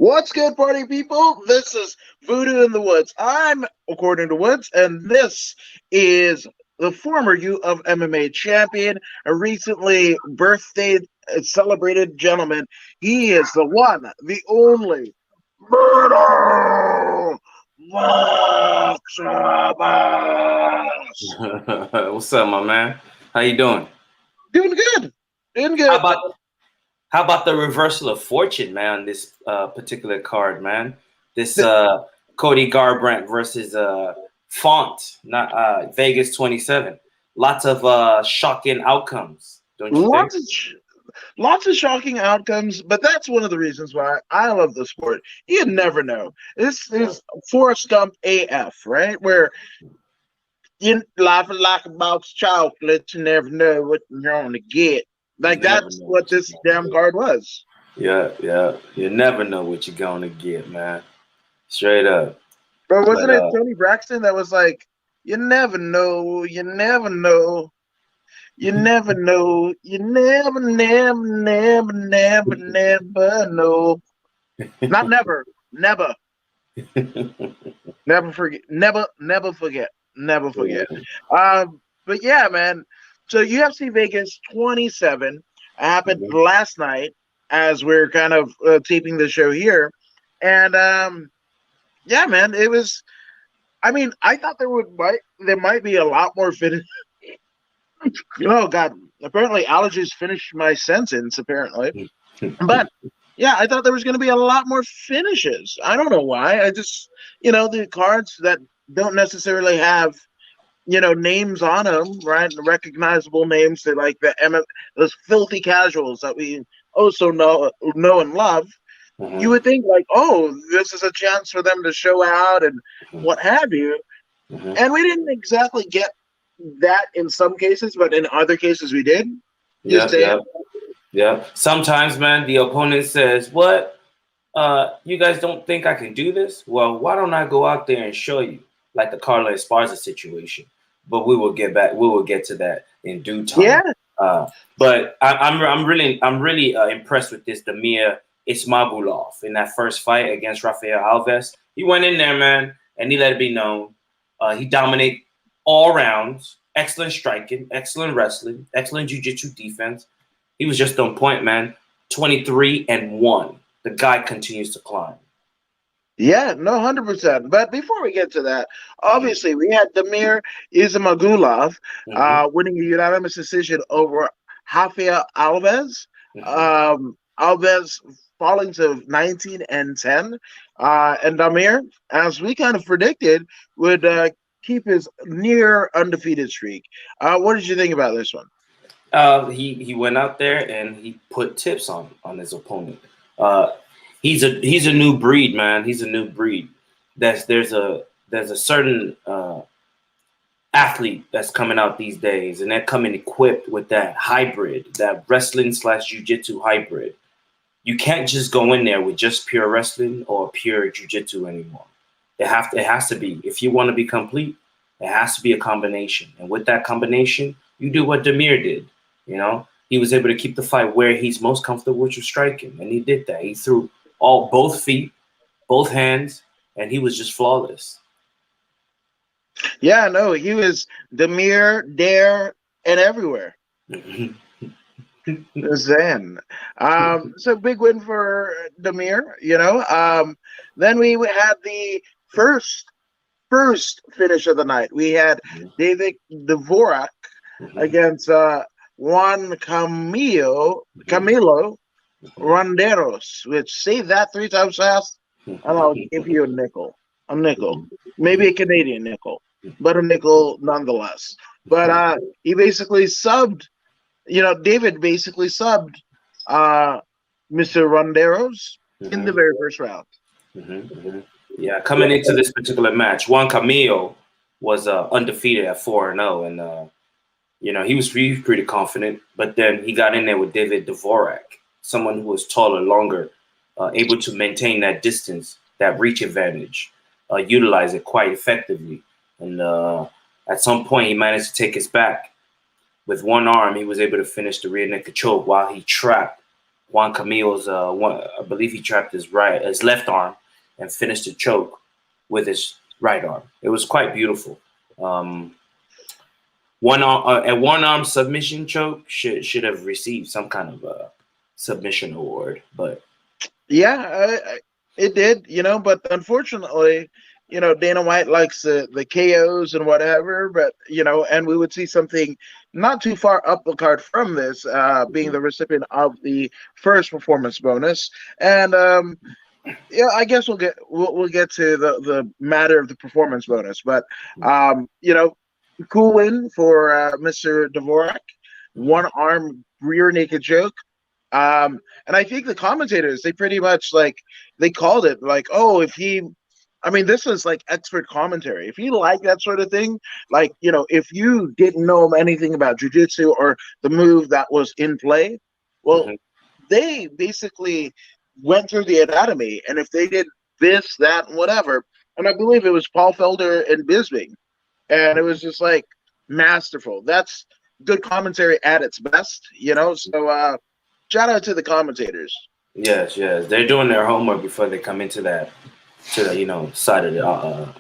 What's good, party people? This is Voodoo in the Woods. I'm According to Woods, and this is the former U of MMA champion, a recently birthday celebrated gentleman. He is the one, the only, Murder Maximus. What's up, my man? How you doing? Doing good. Doing How good. about how about the reversal of fortune, man? On this particular card, man. This Cody Garbrandt versus Font, not Vegas 27. Lots of shocking outcomes, don't you think? Lots of Lots of shocking outcomes, but that's one of the reasons why I love the sport. You never know. This is Forrest Gump AF, right? Where you laughing like a box of chocolates, you never know what you're going to get. You Like, never that's know what what you're this gonna damn get. card was. Yeah, yeah. You never know what you're gonna get, man. Straight up. But But wasn't it Tony Braxton that was like, you never know, you never know, you never know, you never know. Not never, never. Never forget. Never forget. Never forget. But yeah, man. So UFC Vegas 27 happened last night as we're kind of taping the show here, and yeah, man, it was. I mean, I thought there might be a lot more finish. Oh God! Apparently, allergies finished my sentence. Apparently, but yeah, I thought there was going to be a lot more finishes. I don't know why. I just, the cards that don't necessarily have, names on them, right? Recognizable names that like those filthy casuals that we also know and love. You would think like, oh, this is a chance for them to show out and what have you. And we didn't exactly get that in some cases, but in other cases we did. Just yeah, saying. yeah, yeah. Sometimes, man, the opponent says, "What? You guys don't think I can do this? Well, why don't I go out there and show you?" Like the Carla Esparza situation. But we will get back. We will get to that in due Yeah. time. But I'm really impressed with this Damir Ismagulov in that first fight against Rafael Alves. He went in there, man, and he let it be known. He dominated all rounds. Excellent striking, excellent wrestling, excellent jiu-jitsu defense. He was just on point, man. 23-1. The guy continues to climb. Yeah, no, 100%. But before we get to that, obviously we had Damir Ismagulov winning a unanimous decision over Rafael Alves. Alves falling to 19-10. And Damir, as we kind of predicted, would keep his near undefeated streak. What did you think about this one? He went out there and he put tips on his opponent. Uh, he's a new breed, man. He's a new breed. There's a certain athlete that's coming out these days, and they're coming equipped with that hybrid, that wrestling slash jujitsu hybrid. You can't just go in there with just pure wrestling or pure jujitsu anymore. It has to be. If you want to be complete, it has to be a combination. And with that combination, you do what Damir did. You know, he was able to keep the fight where he's most comfortable, which was striking, and he did that. He threw both feet, both hands, and he was just flawless. Yeah, no, he was Damir, there, and everywhere. Zen. So big win for Damir. Then we had the first finish of the night. We had David Dvorak against Juan Camilo Ronderos, which say that 3 times fast, and I'll give you a nickel. A nickel. Maybe a Canadian nickel, but a nickel nonetheless. But he basically subbed David basically subbed Mr. Ronderos in the very first round. Yeah, coming into this particular match, Juan Camilo was undefeated at 4-0, and he was pretty confident. But then he got in there with David Dvorak, someone who was taller, longer, able to maintain that distance, that reach advantage, utilize it quite effectively. And at some point, he managed to take his back. With one arm, he was able to finish the rear naked choke while he trapped Juan Camille's I believe he trapped his left arm and finished the choke with his right arm. It was quite beautiful. A one arm submission choke should have received some kind of a submission award, but Yeah, it did, but unfortunately, Dana White likes the KOs and whatever, but, and we would see something not too far up the card from this, being the recipient of the first performance bonus. And, yeah, I guess we'll get to the matter of the performance bonus, but, cool win for Mr. Dvorak, one arm rear naked choke. And I think the commentators, they pretty much they called it like, oh, this is like expert commentary. If you like that sort of thing, if you didn't know anything about jiu-jitsu or the move that was in play, well, they basically went through the anatomy. And if they did this, that, and whatever, and I believe it was Paul Felder and Bisping, and it was just like masterful. That's good commentary at its best, So, shout out to the commentators. yes, they're doing their homework before they come into the side of the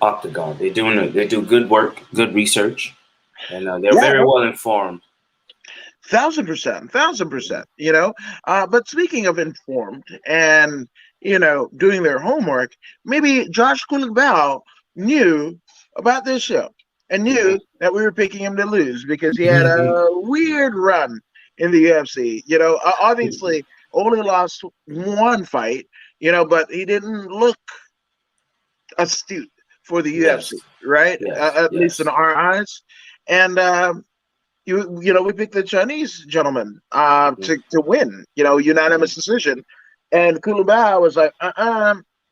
octagon. They do good work, good research, and they're very well informed. 1,000%. But speaking of informed and doing their homework, maybe Josh Kulibao knew about this show and knew that we were picking him to lose because he had a weird run in the UFC. Obviously only lost one fight, but he didn't look astute for the UFC, right? At least in our eyes. And we picked the Chinese gentleman to win, unanimous decision. And Kulubao was like,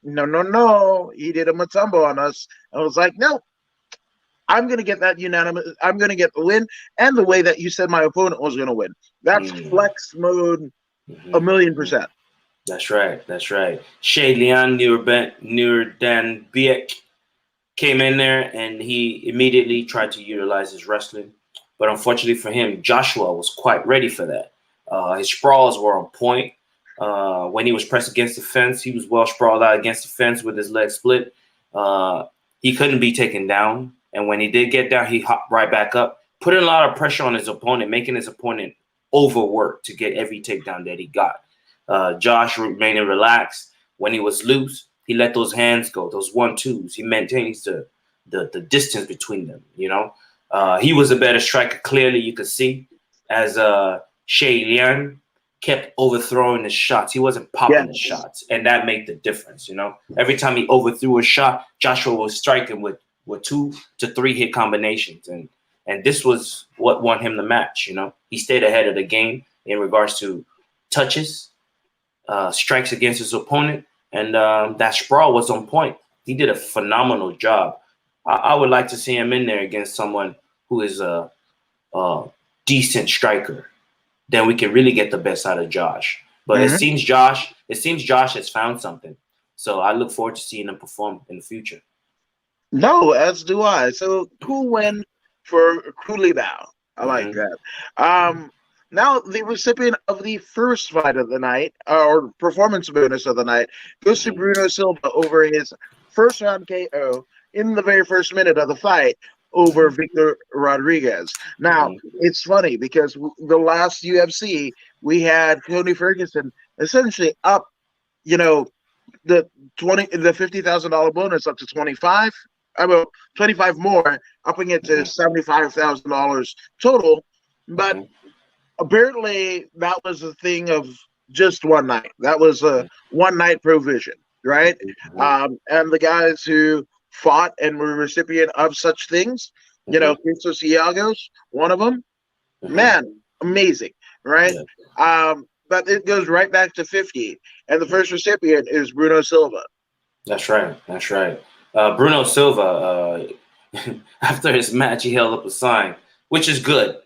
no. He did a Matumbo on us. I was like, no, I'm going to get that unanimous. I'm going to get the win. And the way that you said my opponent was going to win. That's flex mode 1,000,000%. That's right. Shay Lian Nurdan Biek came in there and he immediately tried to utilize his wrestling. But unfortunately for him, Joshua was quite ready for that. His sprawls were on point. When he was pressed against the fence, he was well sprawled out against the fence with his legs split. He couldn't be taken down. And when he did get down, he hopped right back up, putting a lot of pressure on his opponent, making his opponent overwork to get every takedown that he got. Josh remaining relaxed. When he was loose, he let those hands go, those 1-2s. He maintains the distance between them, He was a better striker, clearly you could see, as Shay Lian kept overthrowing the shots. He wasn't popping the shots, and that made the difference, Every time he overthrew a shot, Joshua was striking with 2 to 3 hit combinations, and this was what won him the match, He stayed ahead of the game in regards to touches, strikes against his opponent, and that sprawl was on point. He did a phenomenal job. I would like to see him in there against someone who is a decent striker. Then we can really get the best out of Josh. But it seems Josh has found something. So I look forward to seeing him perform in the future. No, as do I. So cool win for Kulibao. I like that. Now the recipient of the first fight of the night, or performance bonus of the night, goes to Bruno Silva over his first round KO in the very first minute of the fight over Victor Rodriguez. Now, it's funny because the last UFC, we had Tony Ferguson essentially up, the $50,000 bonus up to 25. 25 more, upping it to $75,000 total. But apparently that was a thing of just one night. That was a one-night provision, right? And the guys who fought and were recipient of such things, Christos Iagos, one of them, man, amazing, right? But it goes right back to 50, and the first recipient is Bruno Silva. That's right. Bruno Silva, after his match, he held up a sign, which is good,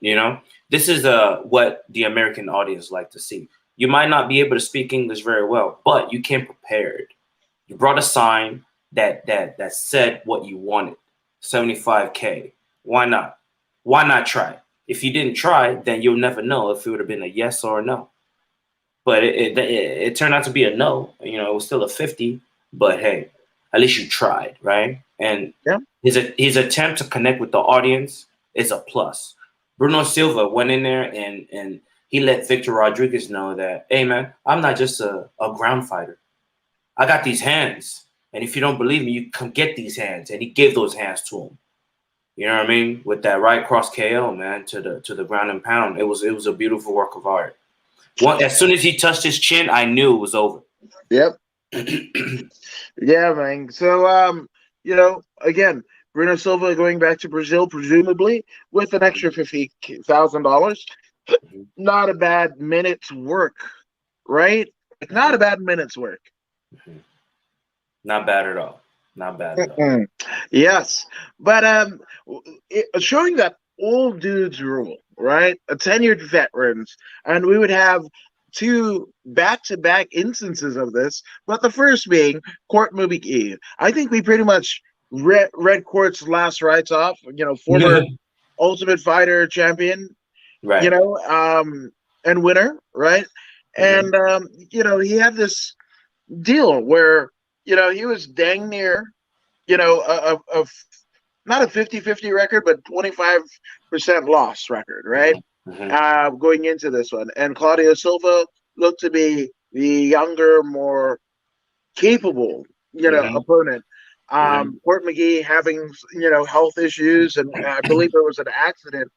This is what the American audience like to see. You might not be able to speak English very well, but you came prepared. You brought a sign that said what you wanted. $75K. Why not? Why not try? If you didn't try, then you'll never know if it would have been a yes or a no. but it turned out to be a no. You know, it was still a 50, but hey, at least you tried, right? And Yeah. his attempt to connect with the audience is a plus. Bruno Silva went in there and he let Victor Rodriguez know that, hey man, I'm not just a ground fighter. I got these hands. And if you don't believe me, you come get these hands. And he gave those hands to him. You know what I mean? With that right cross KO, man, to the ground and pound. It was a beautiful work of art. As soon as he touched his chin, I knew it was over. Yep. Yeah, man. So, again, Bruno Silva going back to Brazil, presumably with an extra $50,000. Not a bad minute's work, right? Not a bad minute's work. Not bad at all. Not bad at all. Yes, but showing that old dudes rule, right? A tenured veterans, and we would have two back-to-back instances of this. But the first being Court McGee. I think we pretty much read Court's last rights off. Former Ultimate Fighter champion, right? And winner, right? And he had this deal where he was dang near not a 50-50 record, but 25% loss record, right? Going into this one. And Claudio Silva looked to be the younger, more capable, opponent. Court McGee having, health issues, and I believe there was an accident.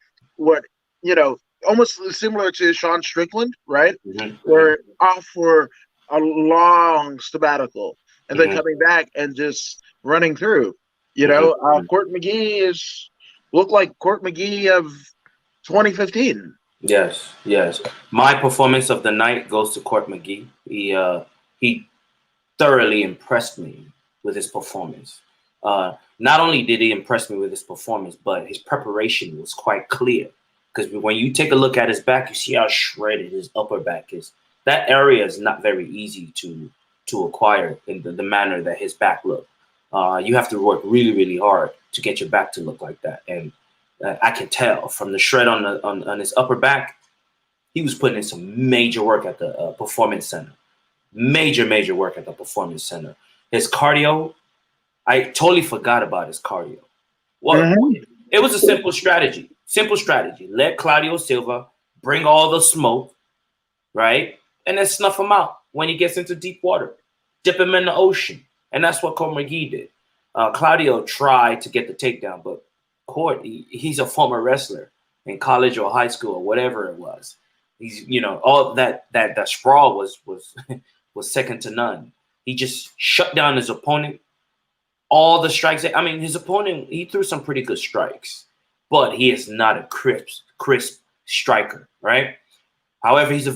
Almost similar to Sean Strickland, right? Where off for a long sabbatical and then coming back and just running through. Court McGee looked like Court McGee of 2015. Yes. My performance of the night goes to Court McGee. He thoroughly impressed me with his performance. Not only did he impress me with his performance, but his preparation was quite clear. Because when you take a look at his back, you see how shredded his upper back is. That area is not very easy to acquire in the manner that his back looked. You have to work really, really hard to get your back to look like that. And I can tell from the shred on his upper back, he was putting in some major work at the performance center. Major work at the performance center. His cardio, I totally forgot about his cardio. Well, it was a simple strategy. Let Claudio Silva bring all the smoke, right? And then snuff him out when he gets into deep water. Dip him in the ocean. And that's what Court McGee did. Claudio tried to get the takedown, but Court, he's a former wrestler in college or high school or whatever it was. He's, all that sprawl was second to none. He just shut down his opponent. All the strikes. I mean, his opponent, he threw some pretty good strikes, but he is not a crisp striker, right? However, he's a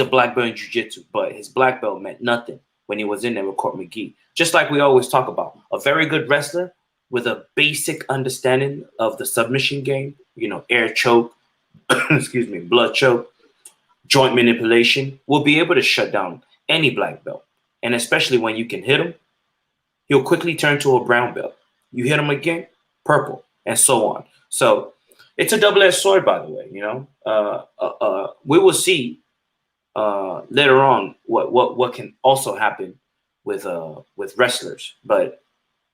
black belt in jiu-jitsu, but his black belt meant nothing when he was in there with Court McGee. Just like we always talk about, a very good wrestler with a basic understanding of the submission game, air choke, blood choke, joint manipulation, will be able to shut down any black belt. And especially when you can hit him, he'll quickly turn to a brown belt. You hit him again, purple, and so on. So it's a double-edged sword, by the way. We will see later on what can also happen with wrestlers, but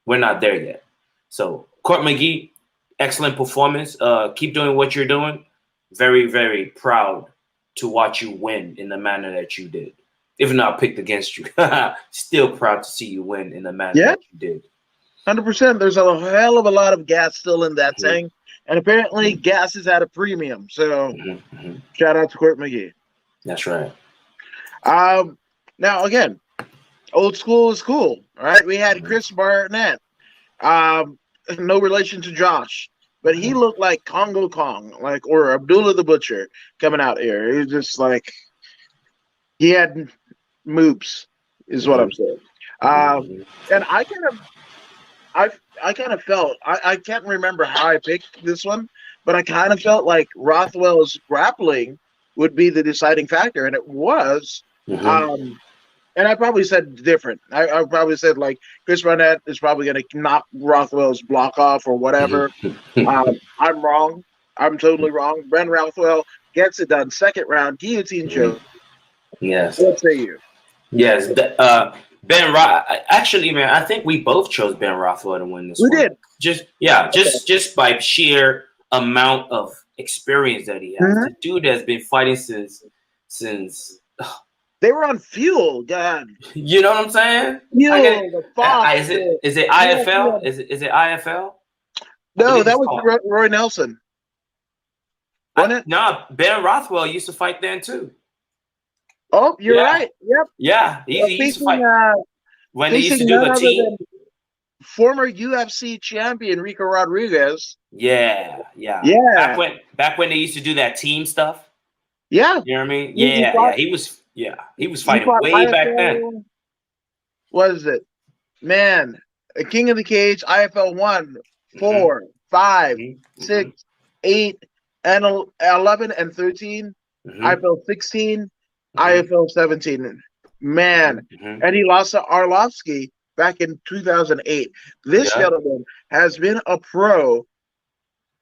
we're not there yet. So Court McGee, excellent performance. Keep doing what you're doing. Very, very proud to watch you win in the manner that you did. Even though I picked against you, still proud to see you win in the manner that you did. 100%. There's a hell of a lot of gas still in that tank, and apparently gas is at a premium. So shout out to Court McGee. That's right. Now again, old school is cool. All right, we had Chris Barnett. No relation to Josh, but he looked like Congo Kong, or Abdullah the Butcher coming out here. He was just like he had moves, is what I'm saying. And I kind of felt I can't remember how I picked this one, but I kind of felt like Rothwell's grappling would be the deciding factor, and it was. And I probably said different. I probably said Chris Barnett is probably going to knock Rothwell's block off or whatever. I'm wrong. I'm totally wrong. Ben Rothwell gets it done. Second round, guillotine choke. Yes. What say you? Yes. Ben actually, man, I think we both chose Ben Rothwell to win this We one. did. Just by sheer amount of experience that he has. Mhm. The dude has been fighting since They were on Fuel. God, you know what I'm saying? I get Fuel, the Fox. is it Yeah. IFL? Is it IFL? I No, believe that it's was called. Roy Nelson, wasn't it? No, Ben Rothwell used to fight then too. Oh, you're Yeah, right. Yep. yeah. He used to Facing fight when they used to facing do none the other team. than former UFC champion Rico Rodriguez. Yeah, yeah. Yeah. Back when they used to do that team stuff. Yeah. You know what I mean? He Yeah, fought. yeah. He was He fighting fought way back then. IFL. What is it? Man, a King of the Cage, IFL 1, Mm-hmm, 4, 5, mm-hmm, 6, 8, and 11 and 13, mm-hmm, IFL 16, mm-hmm, IFL 17. Man, mm-hmm. and he lost to Arlovsky back in 2008. This Yeah. gentleman has been a pro,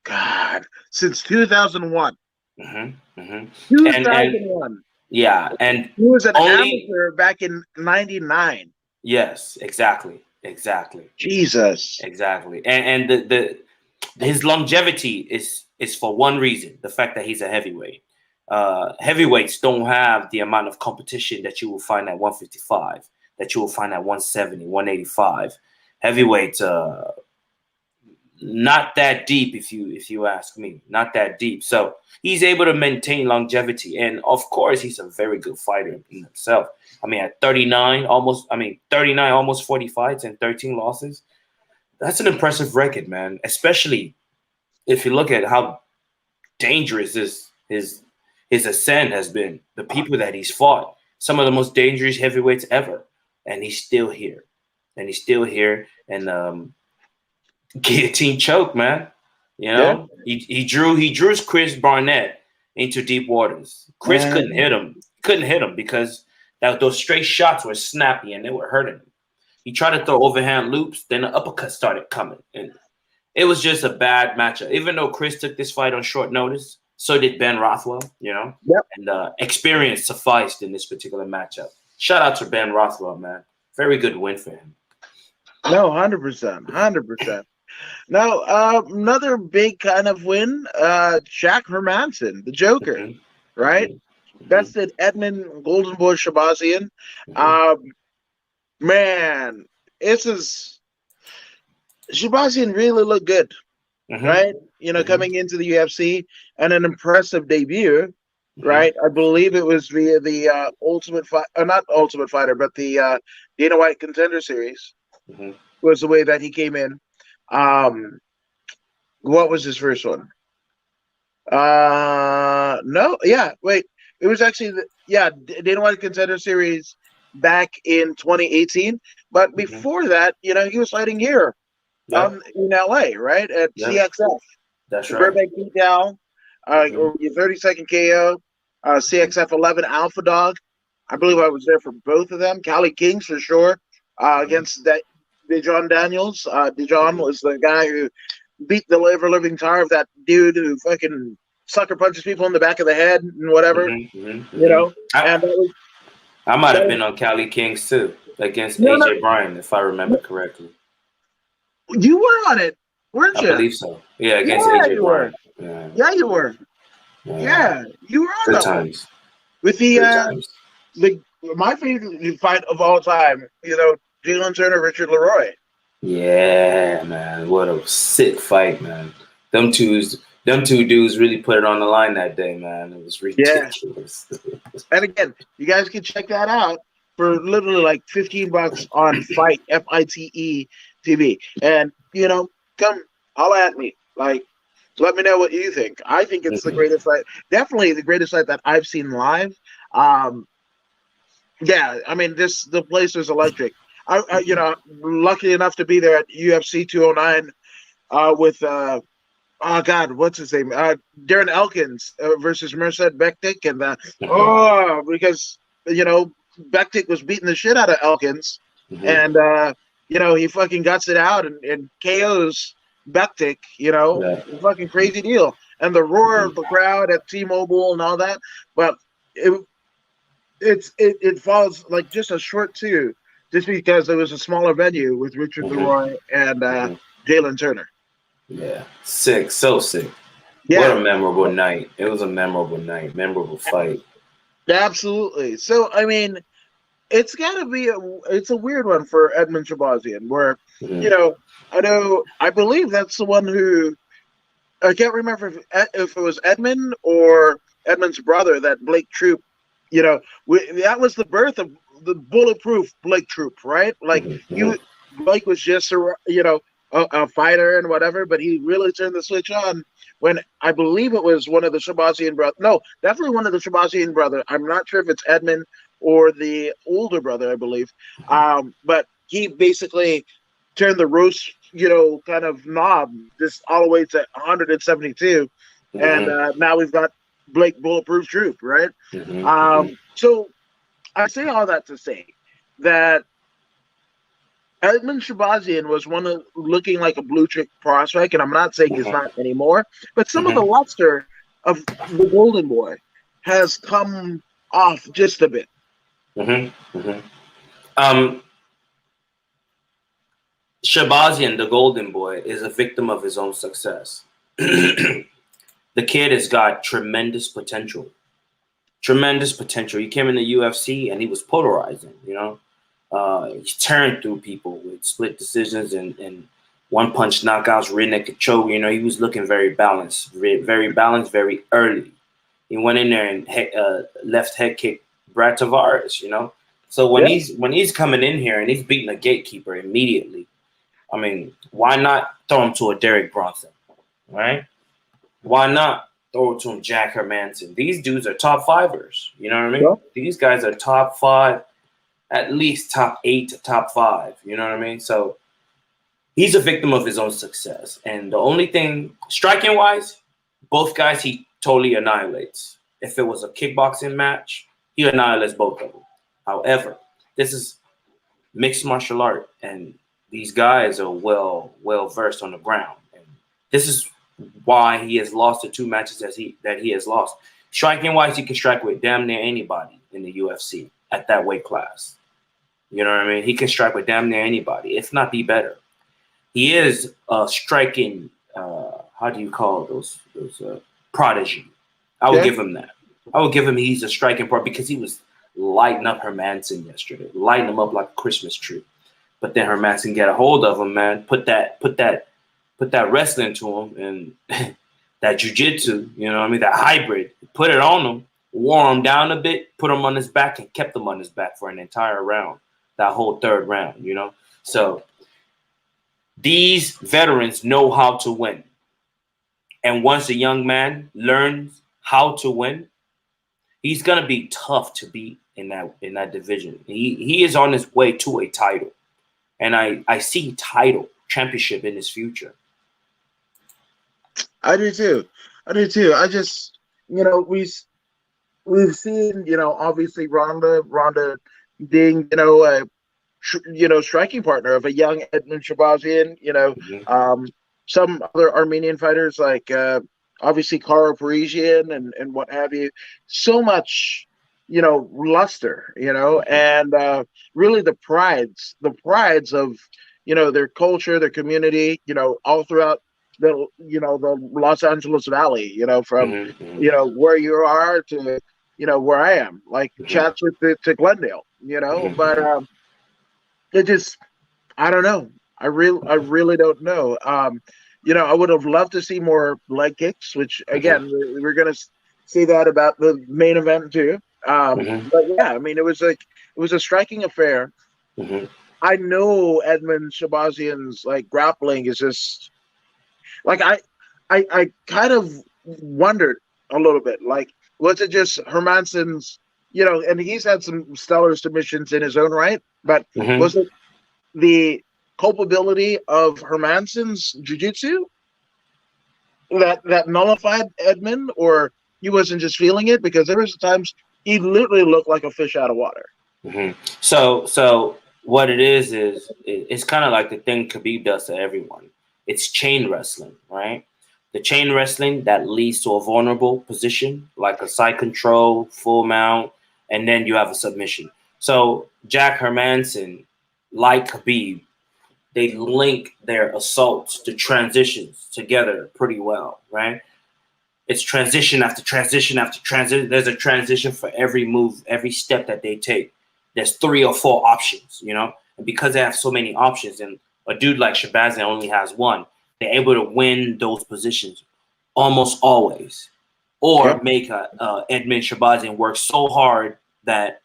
God, since 2001. Mm-hmm, mm-hmm. And 2001. yeah, and He was an only amateur back in 99. yes, exactly. Jesus. Exactly. And the his longevity is for one reason, the fact that he's a heavyweight. Heavyweights don't have the amount of competition that you will find at 155, that you will find at 170, 185. Heavyweights not that deep if you ask me, not that deep. So he's able to maintain longevity, and of course he's a very good fighter in himself. I mean, at 39, almost 40 fights and 13 losses, that's an impressive record, man. Especially if you look at how dangerous his ascent has been. The people that he's fought, some of the most dangerous heavyweights ever, and he's still here, and guillotine choke, man. You Yeah. know, he drew Chris Barnett into deep waters. Chris couldn't hit him because those straight shots were snappy and they were hurting him. He tried to throw overhand loops, then the uppercut started coming, and it was just a bad matchup. Even though Chris took this fight on short notice, so did Ben Rothwell. You know, Yep. and experience sufficed in this particular matchup. Shout out to Ben Rothwell, man. Very good win for him. No, 100%. 100%. Now, another big kind of win, Jack Hermanson, the Joker, Mhm, right? mhm, Bested Edmund Golden Boy Shabazian. mhm, Um, man, this is Shabazian really looked good, mhm, right? mhm, Coming into the UFC and an impressive debut, mhm, right? I believe it was via the Ultimate Fight, not Ultimate Fighter, but the Dana White Contender Series mhm. was the way that he came in. Um, what was his first one? No, yeah, wait. It was actually Dana White Contender Series back in 2018. But Mhm. before that, he was fighting here Yep. in LA, right? At Yep. CXF, That's the right. Burbank Beatdown, Hmm. or your 30-second KO, Hmm. CXF 11 Alpha Dog. I believe Hmm. I was there for both of them. Cali Kings for sure. Hmm. Against that Dejon Daniels. Dejon Hmm. was the guy who beat the ever living tar of that dude who fucking sucker punches people in the back of the head and whatever, Hmm. Hmm. you Hmm. know. And I might that have was been on Cali Kings too against no, no, AJ Bryan, if I remember correctly. you were on it, weren't I you? believe so. Yeah, against Yeah, AJ you were. Bryan. Yeah. Yeah, you were. Yeah. Yeah, you were on Good that one times. with Good times. the my favorite fight of all time. Jalen Turner, Richard Leroy. Yeah, man. What a sick fight, man. Them them two dudes really put it on the line that day, man. It was Yeah, ridiculous. and again, you guys can check that out for literally like $15 on Fight FITE TV, and come holla at me. Like, let me know what you think. I think it's the Mhm. greatest fight, definitely the greatest fight that I've seen live. Um, yeah, I mean, the place was electric. Lucky enough to be there at UFC 209 with oh God, what's his name? Darren Elkins versus Merced Bektik, and Mhm. because Bektik was beating the shit out of Elkins, Mhm. and he fucking guts it out and KOs Bektik. Yeah. Fucking crazy deal, and the roar Mhm. of the crowd at T-Mobile and all that. But it it falls like just a short two, just because it was a smaller venue with Richard Mm-hmm. Leroy and Mm-hmm. Jalen Turner. Yeah, sick, so sick. What Yeah, a memorable night! It was a memorable night, memorable fight. absolutely. So I mean, it's got to be it's a weird one for Edmund Shabazian, where you Mm-hmm. know I believe that's the one who I can't remember if it was Edmund or Edmund's brother that Blake Troop, that was the birth of the bulletproof Blake Troop, right? Like Mm-hmm. he, Blake was just a fighter and whatever, but he really turned the switch on when I believe it was one of the Shabazian brothers. No, definitely one of the Shabazian brothers. I'm not sure if it's Edmund or the older brother, I believe. But he basically turned the roast, kind of knob just all the way to 172, and Mm-hmm. now we've got Blake Bulletproof Troop, right? Mm-hmm. So I say all that to say that Edmund Shabazian was one of looking like a blue chip prospect, and I'm not saying he's Mm-hmm. not anymore, but some of the Mm-hmm. luster of the Golden Boy has come off just a bit. Mm-hmm. Mm-hmm. Um, Shabazian, the Golden Boy, is a victim of his own success. The kid has got tremendous potential. Tremendous potential. He came in the UFC and he was polarizing, he turned through people with split decisions and one punch knockouts, rear naked choke. He was looking very balanced, very early. He went in there and left head kick Brad Tavares. So when Yeah, he's coming in here and he's beating a gatekeeper immediately, I mean, why not throw him to a Derek Bronson, right? Why not throw it to him Jack Hermanson? These dudes are top fivers. You know what I yeah, mean? These guys are top five, at least top 8 to top 5. You know what I mean? So he's a victim of his own success. And the only thing, striking wise, both guys he totally annihilates. If it was a kickboxing match, he annihilates both of them. However, this is mixed martial art, and these guys are well versed on the ground. And this is why he has lost the 2 matches that he has lost. Striking wise, he can strike with damn near anybody in the UFC at that weight class. You know what I mean? He can strike with damn near anybody, if not the better. He is a striking. How do you call those prodigy? I would yeah. give him that. I would give him he's a striking part because he was lighting up Hermanson yesterday, lighting him up like a Christmas tree. But then Hermanson get a hold of him, man. Put that wrestling to him and that jujitsu. You know what I mean? That hybrid. Put it on him, wore him down a bit, put him on his back, and kept him on his back for an entire round. That whole 3rd round. So these veterans know how to win. And once a young man learns how to win, he's gonna be tough to beat in that division. He is on his way to a title. And I see title championship in his future. I do too. I do too. I just, we've seen, obviously Ronda being, striking partner of a young Edmund Shabazian. Mm-hmm. Some other Armenian fighters like obviously Kara Parisian and what have you. So much, luster, and really the prides of their culture, their community, all throughout the Los Angeles Valley, from Mm-hmm. where you are to where I am, like Mm-hmm. Chatsworth to Glendale, but Mm-hmm. it just I don't know. I really don't know. I would have loved to see more leg kicks, which Mm-hmm. again we're gonna see that about the main event too. Mm-hmm. But yeah, I mean it was a striking affair. Mm-hmm. I know Edmund Shabazian's like grappling is just like I kind of wondered a little bit, like was it just Hermanson's, and he's had some stellar submissions in his own right, but Mm-hmm. was it the culpability of Hermanson's jiu-jitsu that nullified Edmund, or he wasn't just feeling it? Because there was times he literally looked like a fish out of water. Mm-hmm. So what it is it's kind of like the thing Khabib does to everyone. It's chain wrestling, right? The chain wrestling that leads to a vulnerable position, like a side control, full mount, and then you have a submission. So Jack Hermanson, like Khabib, they link their assaults to transitions together pretty well, right? It's transition after transition after transition. There's a transition for every move, every step that they take. There's 3 or 4 options, and because they have so many options, and a dude like Shabazian only has one, they're able to win those positions almost always, or make Edmund Shabazian work so hard that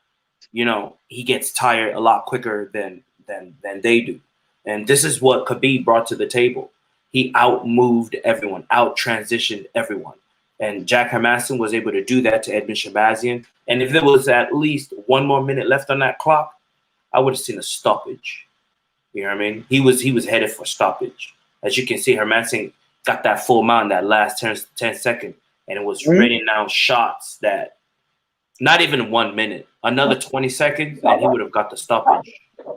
he gets tired a lot quicker than they do. And this is what Khabib brought to the table. He out-moved everyone, out-transitioned everyone. And Jack Hermanson was able to do that to Edmund Shabazian. And if there was at least 1 more minute left on that clock, I would have seen a stoppage. You know what I mean? He was headed for stoppage. As you can see, Hermanson got that full mount that last 10 seconds, and it was raining out shots that not even 1 minute, another 20 seconds, and he would have got the stoppage.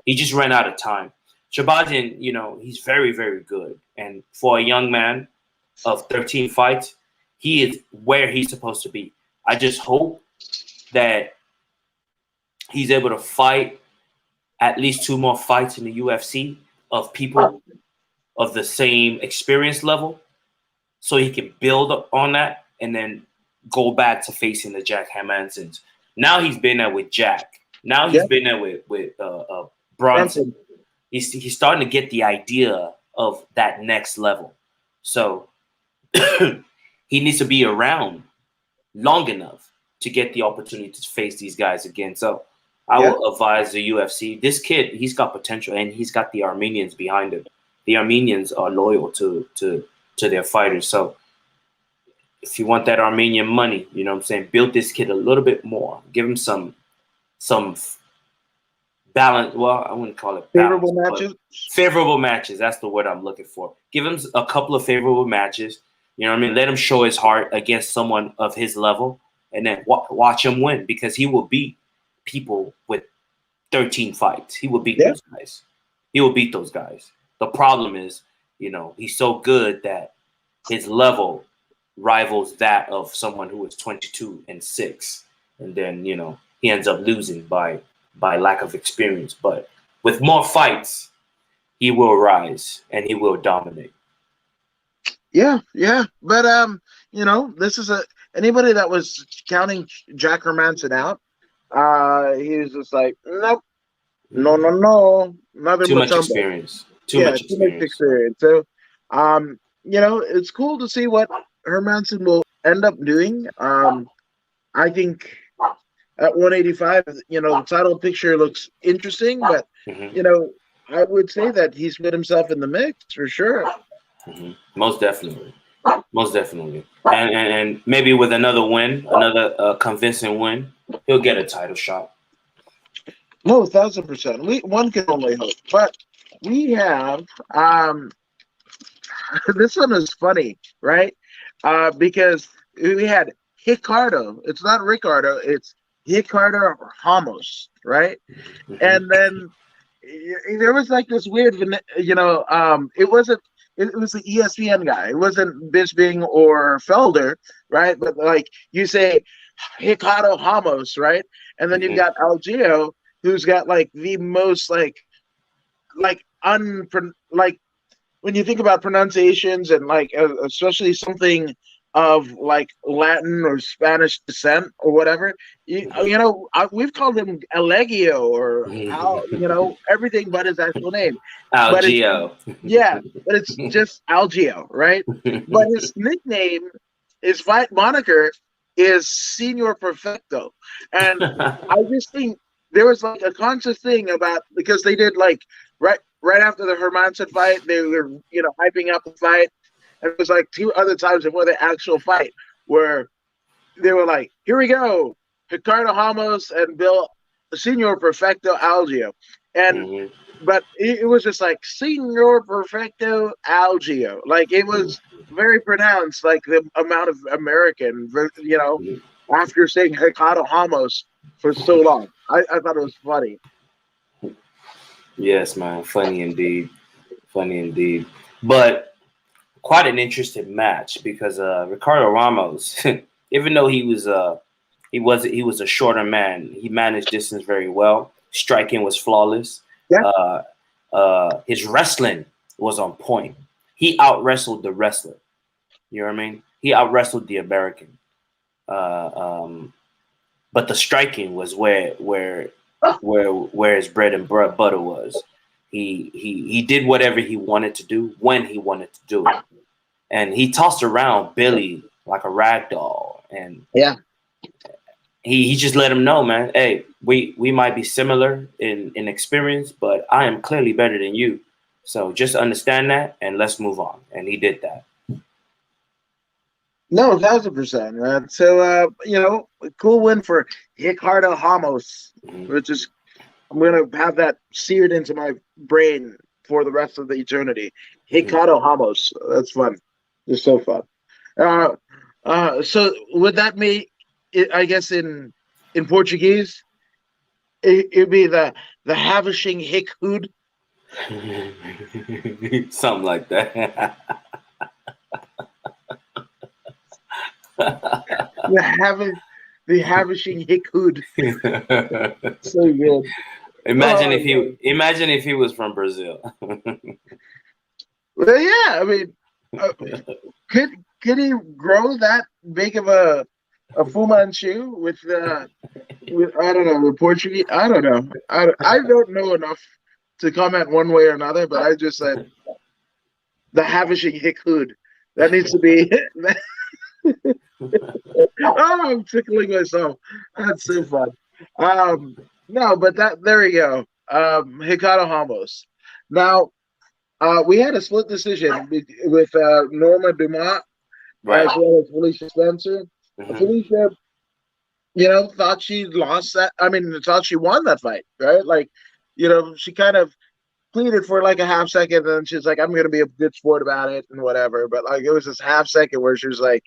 He just ran out of time. Shabazian, he's very, very good. And for a young man of 13 fights, he is where he's supposed to be. I just hope that he's able to fight at least 2 more fights in the UFC of people of the same experience level, so he can build on that and then go back to facing the Jack Hermansons. Now he's been there with Jack. Now he's been there with Bronson. He's starting to get the idea of that next level. So he needs to be around long enough to get the opportunity to face these guys again. So I will advise the UFC. This kid, he's got potential, and he's got the Armenians behind him. The Armenians are loyal to their fighters. So if you want that Armenian money, build this kid a little bit more. Give him some balance. Well, I wouldn't call it balance, favorable matches. Favorable matches. That's the word I'm looking for. Give him a couple of favorable matches. Let him show his heart against someone of his level, and then watch him win, because he will beat people with 13 fights. He will beat those guys. He will beat those guys. The problem is, he's so good that his level rivals that of someone who is 22-6, and then he ends up losing by lack of experience. But with more fights, he will rise and he will dominate. Yeah. But this is anybody that was counting Jack Hermanson out. He was just like, nope, no, nothing. Too much experience. Too much experience. So, it's cool to see what Hermanson will end up doing. I think at 185, the title picture looks interesting, but I would say that he's put himself in the mix for sure. Most definitely, and maybe with another win, another convincing win, he'll get a title shot. No, 1,000%. One can only hope, but we have this one is funny, right? Because we had Ricardo. It's not Ricardo. It's Ricardo Ramos, right? And then there was like this weird, it wasn't. It was the ESPN guy. It wasn't Bisping or Felder, right? But like you say, Ricardo Ramos, right? And then you've got Algeo, who's got like the most like when you think about pronunciations and like especially something of like Latin or Spanish descent or whatever, we've called him Elegio or everything but his actual name. Algeo. But it's just Algeo, right? But his nickname, his fight moniker is Senor Perfecto, and I just think there was like a conscious thing about, because they did like right after the Hermanson fight, they were hyping up the fight. And it was like 2 other times before the actual fight where they were like, here we go, Ricardo Ramos and Bill Senor Perfecto Algeo. And but it was just like Senor Perfecto Algeo. Like it was very pronounced, like the amount of American, after saying Ricardo Ramos for so long. I thought it was funny. Yes, man. Funny indeed. But quite an interesting match, because Ricardo Ramos, even though he was He was a shorter man. He managed distance very well. Striking was flawless. Yeah. His wrestling was on point. He out wrestled the wrestler. You know what I mean? He out wrestled the American. Uh, um, but the striking was where his bread and butter was. He did whatever he wanted to do when he wanted to do it, and he tossed around Billy like a rag doll, and Yeah. he just let him know, man, hey, we might be similar in experience, but I am clearly better than you. So just understand that and let's move on. And he did that. No, 1,000%, man. So, a cool win for Ricardo Ramos, Mm-hmm. which is, I'm going to have that seared into my brain for the rest of the eternity. Ricardo Ramos. That's fun. It's so fun. So would that mean, I guess in Portuguese, it'd be the Havishing Hick Hood? Something like that. The Havishing Hick Hood. So good. Imagine if he was from Brazil. Well, yeah, I mean, could he grow that big of a Fu Manchu with I don't know, with Portuguese? I don't know. I don't know enough to comment one way or another, but I just said the Havishing Hick Hood. That needs to be. Oh, I'm tickling myself. That's so fun. No, but there we go. Ricardo Ramos. Now, we had a split decision with Norma Dumont Right. as well as Felicia Spencer. Mm-hmm. Felicia, thought she lost that. I mean, thought she won that fight, right? Like, she kind of pleaded for like a half second, and then she's like, "I'm going to be a good sport about it and whatever." But like, it was this half second where she was like,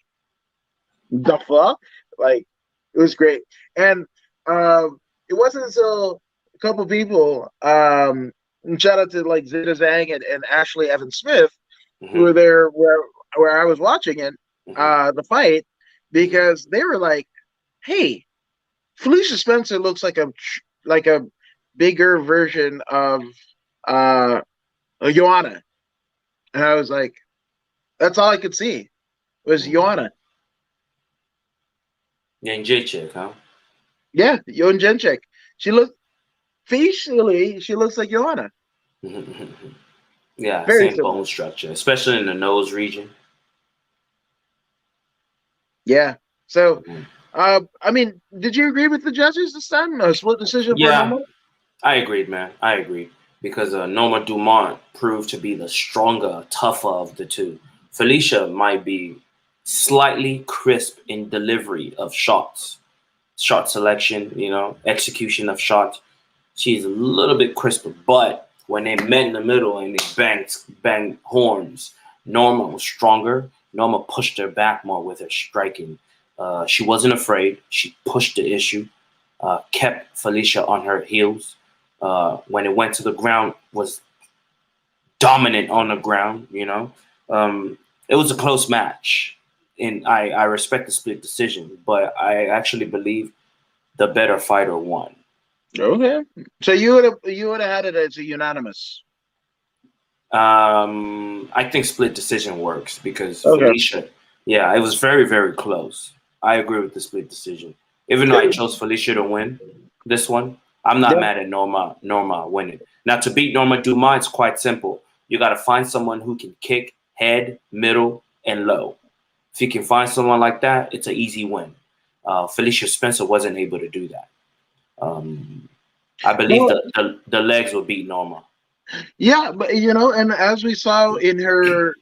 "The fuck!" Like, it was great, and it wasn't until a couple people, and shout out to like Zeta Zhang and Ashley Evans Smith, who were there where I was watching it, the fight, because they were like, "Hey, Felicia Spencer looks like a bigger version of Joanna," and I was like, "That's all I could see was Joanna." Jędrzejczyk, huh? Yeah, Joan Jędrzejczyk. She looks like Joanna. Yeah, Very same similar. bone structure, especially in the nose region. Yeah. So, I mean, did you agree with the judges this time? A split decision for Norma? I agreed, man. I agreed because Norma Dumont proved to be the stronger, tougher of the two. Felicia might be slightly crisp in delivery of shots, shot selection, execution of shots. She's a little bit crisper, but when they met in the middle and they banged horns, Norma was stronger. Norma pushed her back more with her striking. She wasn't afraid. She pushed the issue, kept Felicia on her heels. When it went to the ground, was dominant on the ground. It was a close match, and I respect the split decision, but I actually believe the better fighter won. Okay, so you would have had it as a unanimous. I think split decision works because Felicia, it was very, very close. I agree with the split decision. Even though I chose Felicia to win this one, I'm not mad at Norma winning. Now, to beat Norma Dumont, it's quite simple. You got to find someone who can kick head, middle, and low. If you can find someone like that, it's an easy win. Felicia Spencer wasn't able to do that. I believe the legs will beat Norma. Yeah, but and as we saw in her,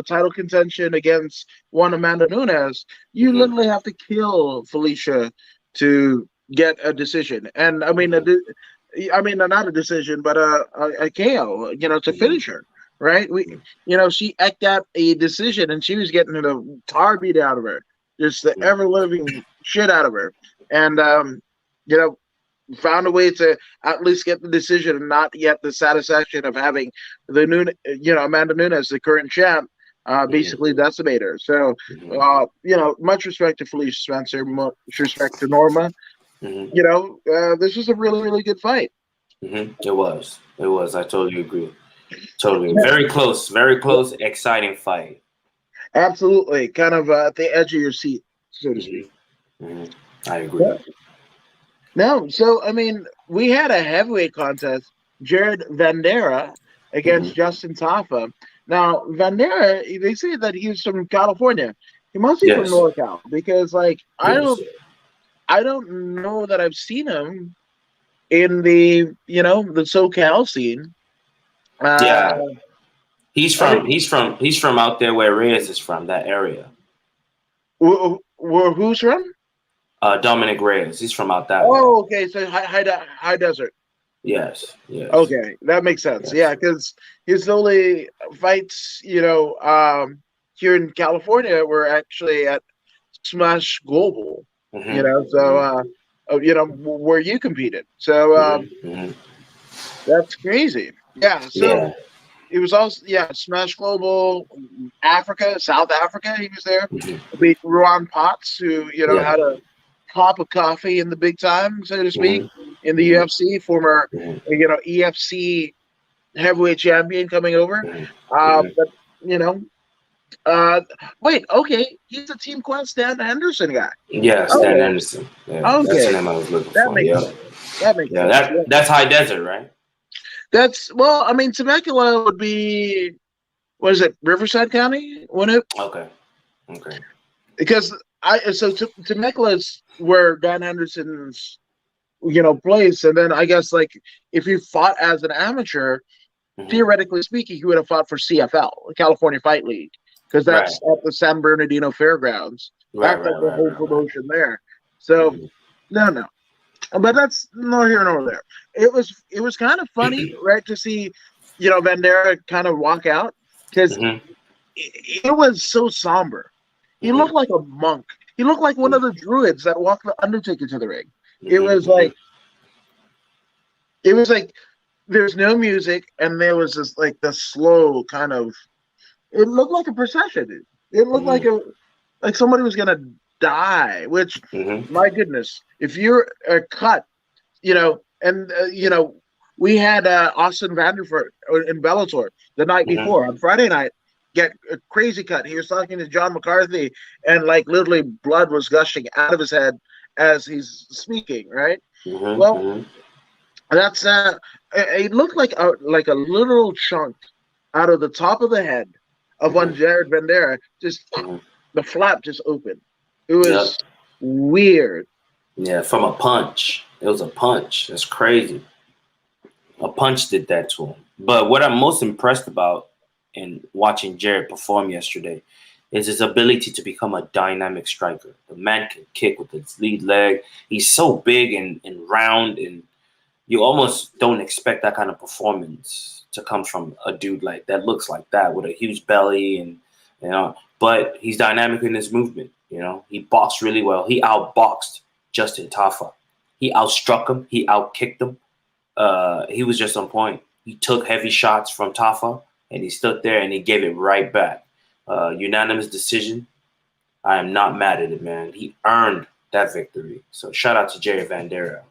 title contention against one Amanda Nunes, you literally have to kill Felicia to get a decision. And I mean, not a decision, but a KO, to finish her. Right? She eked out a decision, and she was getting the tar beat out of her, just the ever living shit out of her, and found a way to at least get the decision and not yet the satisfaction of having Amanda Nunes, the current champ, basically decimator. So, much respect to Felicia Spencer, much respect to Norma. This was a really, really good fight. It was. It was. I totally agree. Totally. Very close, exciting fight. Absolutely. Kind of at the edge of your seat, so to speak. I agree. Yeah. No, so, I mean, we had a heavyweight contest, Jared Vanderaa against Justin Tafa. Now, Vanderaa, they say that he's from California. He must be from NorCal because, like, I don't know that I've seen him in the the SoCal scene. Yeah, he's from out there where Reyes is from, that area. Who's from? Dominic Reyes. He's from out that way. Oh, okay. So high desert. Yes. Okay, that makes sense. Yes. Yeah, because his only fights, here in California were actually at Smash Global. Where you competed. So that's crazy. Yeah. So it was also Smash Global, Africa, South Africa. He was there. Beat Ruan Potts, who had a cup of coffee in the big time, so to speak, in the UFC. Former EFC heavyweight champion coming over. But wait, okay, he's a Team Quest Stan Henderson guy. Yeah, Stan Henderson. Yeah, okay. That's the name I was looking for. That makes sense. That's high desert, right? I mean, Temecula would be, what is it, Riverside County? Wouldn't it? Okay. Because Temecula's where Dan Henderson's, place, and then I guess like if he fought as an amateur, theoretically speaking, he would have fought for CFL, California Fight League, because that's at the San Bernardino Fairgrounds. That's the whole promotion there. So no. But that's nor here nor there. It was kind of funny, right, to see, Vanderaa kind of walk out because it was so somber. He looked like a monk. He looked like one of the druids that walked the Undertaker to the ring. It was like there's no music and there was this like the slow kind of. It looked like a procession. It looked like somebody was gonna die, which my goodness, if you're cut, and we had Austin Vanderford in Bellator the night before on Friday night get a crazy cut. He was talking to John McCarthy and like literally blood was gushing out of his head as he's speaking, right? That's it looked like a literal chunk out of the top of the head of one Jared Vanderaa, just the flap just opened. It was weird. Yeah, from a punch. It was a punch. That's crazy. A punch did that to him. But what I'm most impressed about in watching Jared perform yesterday is his ability to become a dynamic striker. The man can kick with his lead leg. He's so big and round, and you almost don't expect that kind of performance to come from a dude like that, looks like that, with a huge belly, and but he's dynamic in his movement. He boxed really well. He outboxed Justin Tafa. He outstruck him. He outkicked him. He was just on point. He took heavy shots from Tafa, and he stood there and he gave it right back. Unanimous decision. I am not mad at it, man. He earned that victory. So shout out to Jerry Vanderaa.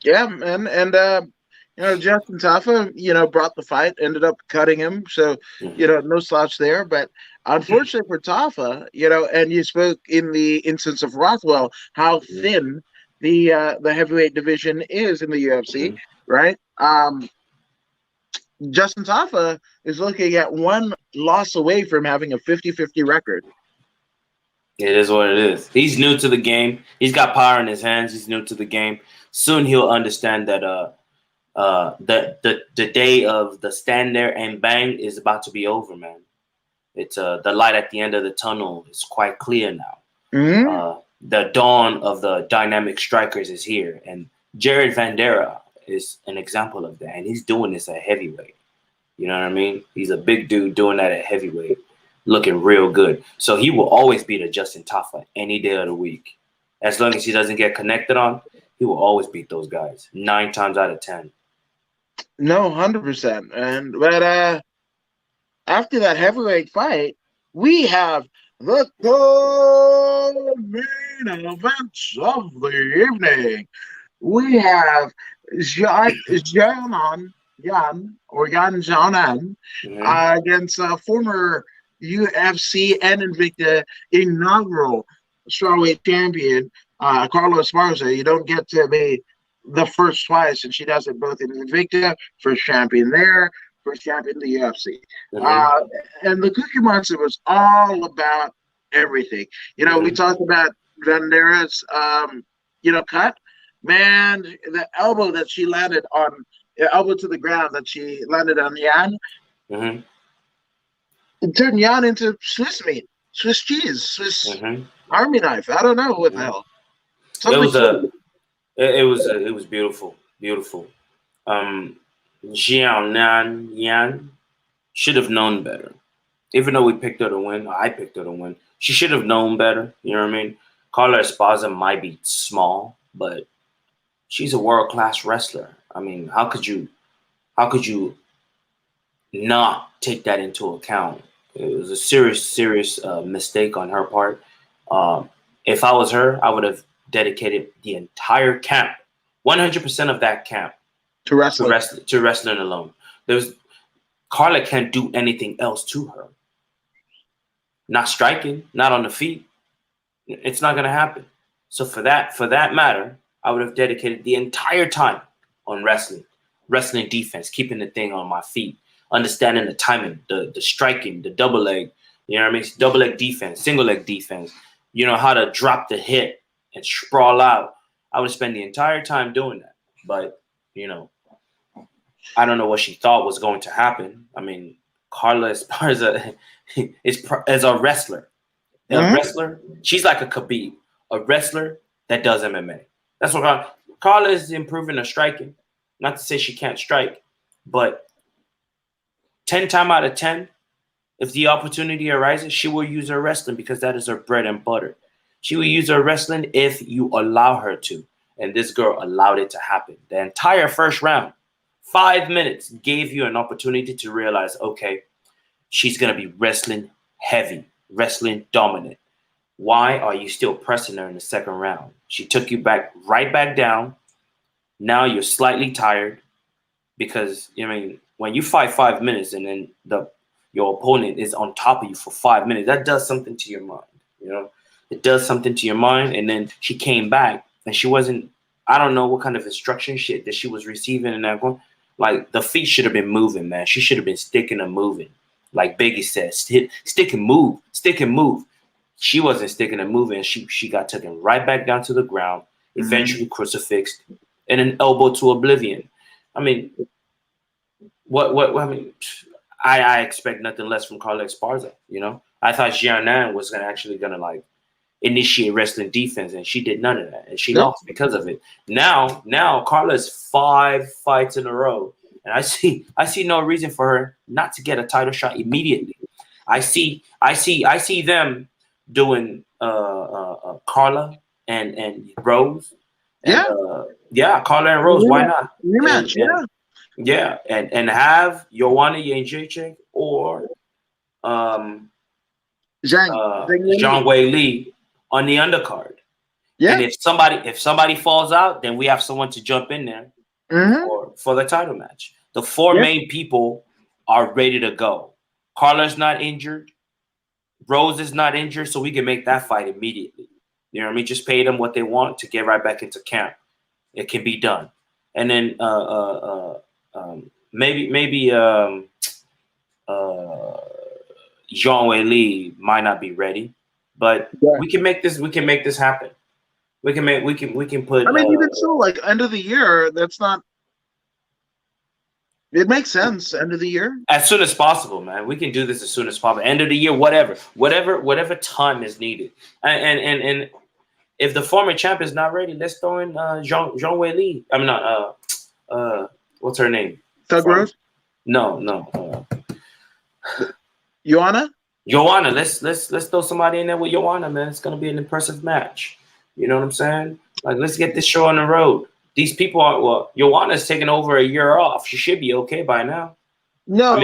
Yeah, man, and Justin Tafa, brought the fight, ended up cutting him. So no slouch there, but. Unfortunately for Tafa, and you spoke in the instance of Rothwell, how thin the heavyweight division is in the UFC, right? Justin Tafa is looking at one loss away from having a 50-50 record. It is what it is. He's new to the game. He's got power in his hands. He's new to the game. Soon he'll understand that the day of the stand there and bang is about to be over, man. It's the light at the end of the tunnel is quite clear now. The dawn of the dynamic strikers is here, and Jared Vanderaa is an example of that. And he's doing this at heavyweight. You know what I mean? He's a big dude doing that at heavyweight, looking real good. So he will always beat a Justin Tafa any day of the week. As long as he doesn't get connected on, he will always beat those guys 9 times out of 10. No, 100%. But after that heavyweight fight, we have the main events of the evening. We have Jan Xiaonan Mm-hmm. against former UFC and Invicta inaugural strawweight champion Carlos Esparza. You don't get to be the first twice, and she does it both in Invicta, first champion there, first champion in the UFC. Mm-hmm. Uh, and the Cookie Monster was all about everything. We Mm-hmm. talked about Vandera's, cut. Man, the elbow that she landed on, elbow to the ground that she landed on Yan, Mm-hmm. it turned Yan into Swiss meat, Swiss cheese, Swiss Mm-hmm. army knife. I don't know what the Mm-hmm. hell. It Something was silly. it was beautiful, beautiful. Jiao Nan Yan should have known better. Even though we picked her to win, I picked her to win. She should have known better. You know what I mean? Carla Esparza might be small, but she's a world class wrestler. I mean, how could you not take that into account? It was a serious mistake on her part. Um, if I was her, I would have dedicated the entire camp, 100% of that camp, To wrestling. to wrestling alone. There's Carla can't do anything else to her. Not striking, not on the feet. It's not gonna happen. So for that matter, I would have dedicated the entire time on wrestling defense, keeping the thing on my feet, understanding the timing, the striking, the double leg. You know what I mean? Double leg defense, single leg defense. You know how to drop the hit and sprawl out. I would spend the entire time doing that. But you know, I don't know what she thought was going to happen. I mean, Carla Esparza is a wrestler. A Mm-hmm. wrestler, she's like a Khabib, a wrestler that does MMA. That's what Carla is improving her striking. Not to say she can't strike, but 10 times out of 10, if the opportunity arises, she will use her wrestling because that is her bread and butter. She will use her wrestling if you allow her to. And this girl allowed it to happen. The entire first round, 5 minutes, gave you an opportunity to realize, okay, she's going to be wrestling heavy, wrestling dominant. Why are you still pressing her in the second round? She took you right back down. Now you're slightly tired because when you fight 5 minutes and then your opponent is on top of you for 5 minutes, that does something to your mind. It does something to your mind. And then she came back and she wasn't. I don't know what kind of instruction shit that she was receiving in that one. Like the feet should have been moving, man. She should have been sticking and moving. Like Biggie said, stick and move, stick and move. She wasn't sticking and moving. She got taken right back down to the ground, eventually crucifixed, and an elbow to oblivion. I mean, what I mean, I expect nothing less from Carla Esparza. I thought Jianan was actually gonna like initiate wrestling defense, and she did none of that, and she lost because of it. Now Carla's 5 fights in a row, and I see no reason for her not to get a title shot immediately. I see them doing Carla and Rose. And, Carla and Rose. Why not? Rematch, and have Joanna Jędrzejczyk or Zhang Wei Li on the undercard. Yeah. And if somebody falls out, then we have someone to jump in there for the title match. The 4 main people are ready to go. Carla's not injured. Rose is not injured, so we can make that fight immediately. You know what I mean? Just pay them what they want to get right back into camp. It can be done. And then maybe Zhang Wei Li might not be ready, but we can make this happen. We can put. I mean, even so, like end of the year, that's not. It makes sense. End of the year, as soon as possible, man. We can do this as soon as possible. End of the year, whatever time is needed. And if the former champ is not ready, let's throw in Zhang Wei Li. I'm not. What's her name? Thug Rose? No. Joanna. Let's throw somebody in there with Joanna, man. It's gonna be an impressive match. You know what I'm saying? Like, let's get this show on the road. These people are Joanna's taking over a year off. She should be okay by now. No, I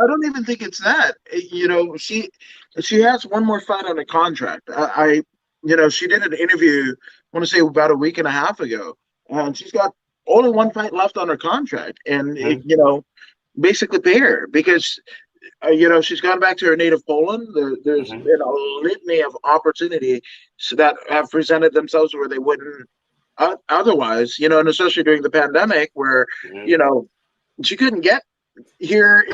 don't even think it's that. She has one more fight on the contract. She did an interview, I want to say about a week and a half ago, and she's got only one fight left on her contract, and Mhm. basically pay her because she's gone back to her native Poland. There's Mhm. been a litany of opportunities that have presented themselves where they wouldn't otherwise, and especially during the pandemic where Mhm. you know she couldn't get here,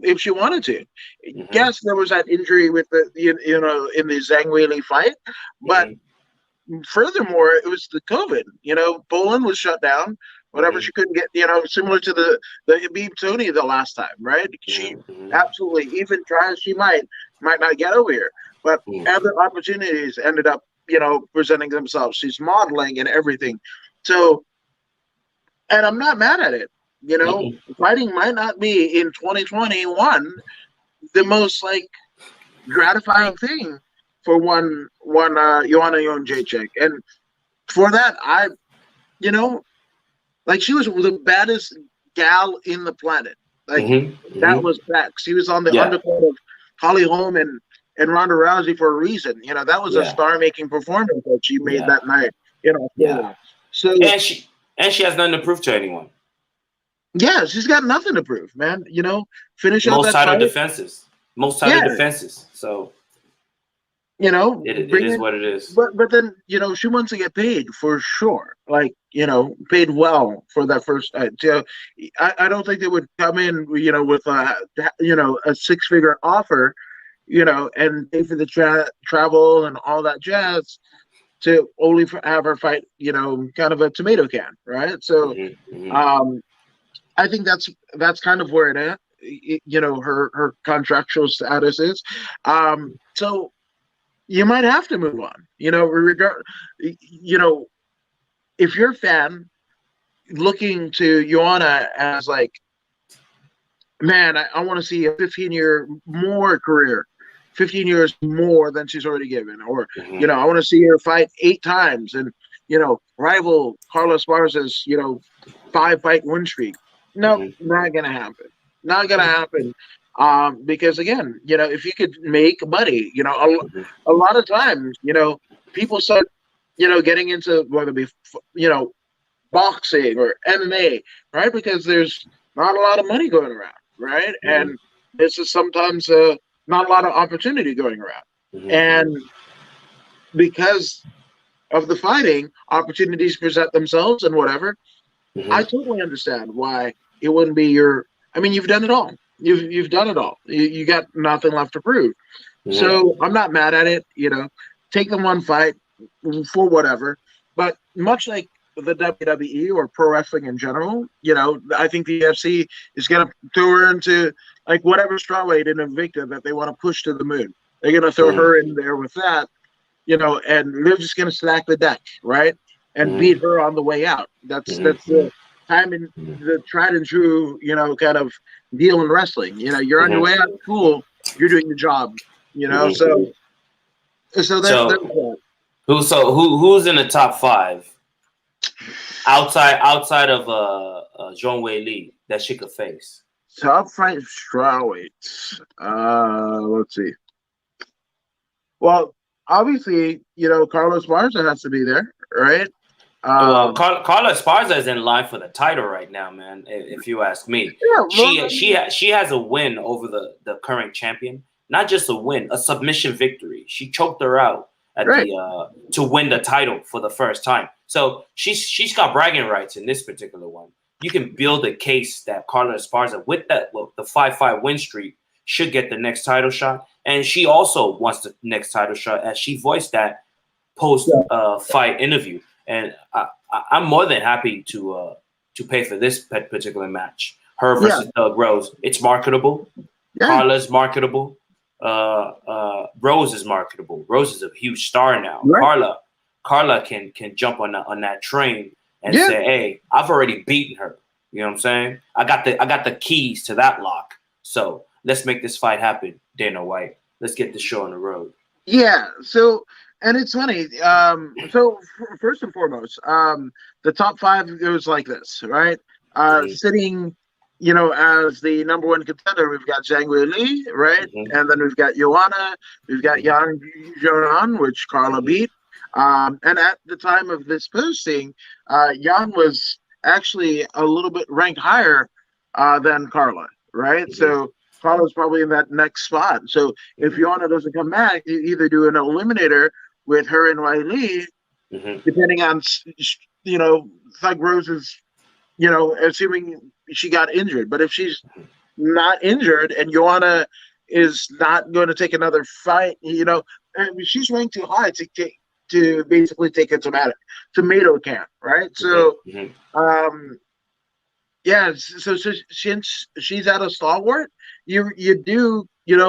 if she wanted to. Mhm. Yes, there was that injury with in the Zhang Weili fight, but Mhm. furthermore, it was the COVID. Poland was shut down. Whatever, Mhm. she couldn't get. Similar to the Habib Tony the last time, right? She Mhm. Mhm. absolutely, even try as she might not get over here. But other opportunities ended up, presenting themselves. She's modeling and everything. So, and I'm not mad at it. Mhm. Fighting might not be in 2021 the most like gratifying thing for one Joanna Jacek. And for that, you know, like she was the baddest gal in the planet. Like Mhm. that Mhm. was Bex. She was on the Yeah. undercard of Holly Holm and Ronda Rousey for a reason. That was a Yeah. star-making performance that she made Yeah. that night in Yeah. Australia. So And she has nothing to prove to anyone. yeah, she's got nothing to prove, man. Finish out Most that title fight. defenses. Most Yeah, title defenses. So it bring is it. what it is. But then she wants to get paid for sure. Like paid well for that first. I don't think they would come in with a 6-figure offer, and pay for the travel and all that jazz to only have her fight kind of a tomato can, right? So Mhm. Mhm. um, I think that's kind of where it is. Her contractual status is. So you might have to move on. You know, if you're a fan looking to Joanna as like, man, I want to see a 15-year more career, 15 years more than she's already given, or Mhm. I want to see her fight 8 times and rival Carlos Barza's 5-fight win streak. Nope, Mhm. not gonna happen. Not gonna happen. Because again, if you could make money, Mhm. a lot of times, people start, getting into whether it be, boxing or MMA, right? Because there's not a lot of money going around, right? Mhm. And this is sometimes not a lot of opportunity going around. Mhm. And because of the fighting, opportunities present themselves and whatever. I Mhm. totally understand why it wouldn't be your. I mean, you've done it all. You've done it all. You got nothing left to prove. Mhm. So I'm not mad at it. Take the one fight for whatever. But much like the WWE or pro wrestling in general, I think the UFC is going to throw her into like whatever strawweight in Invicta that they want to push to the moon. They're going to throw Mhm. her in there with that, and they're just going to stack the deck, right? And Mhm. beat her on the way out. That's Mhm. the time in Mhm. the tried and true, kind of deal in wrestling. You're on your Mhm. way out of school, you're doing the job, Mhm. so that's So that. who's in the top five outside of Zhong Wei Li that she could face? Top five strawweights. Let's see. Well, obviously, Carlos Barza has to be there, right? Well, Um, Carla Esparza is in line for the title right now, man. If you ask me, yeah, well, she has a win over the current champion. Not just a win, a submission victory. She choked her out at right. the to win the title for the first time. So she's got bragging rights in this particular one. You can build a case that Carla Esparza, with that the 5-5 win streak, should get the next title shot, and she also wants the next title shot, as she voiced that post Yeah, fight interview, and I'm more than happy to pay for this particular match. Her yeah, versus Doug Rose. It's marketable. yeah, Carla's marketable. Rose is marketable. Rose is a huge star now. right. Carla can jump on that train and Yeah, say, "Hey, I've already beaten her." You know what I'm saying? I got the keys to that lock. So let's make this fight happen, Dana White. Let's get this show on the road. yeah. So, and it's funny. First and foremost, the top five goes like this, right? Mhm. Sitting. as the number one contender, we've got Zhang Weili, right? Mm-hmm. And then we've got Joanna, we've got Mm-hmm. Yang Jonan, which Carla Mm-hmm. beat. And at the time of this posting, Yang was actually a little bit ranked higher than Carla, right? Mm-hmm. So Carla's probably in that next spot. So if Mm-hmm. Joanna doesn't come back, you either do an eliminator with her and Weili, Mm-hmm. depending on, Thug Rose's, assuming she got injured. But if she's not injured and Joanna is not going to take another fight, I mean, she's ranked too high to basically take a tomato can, right? So, Mm-hmm. um, yeah. So since she's at a stalwart, you do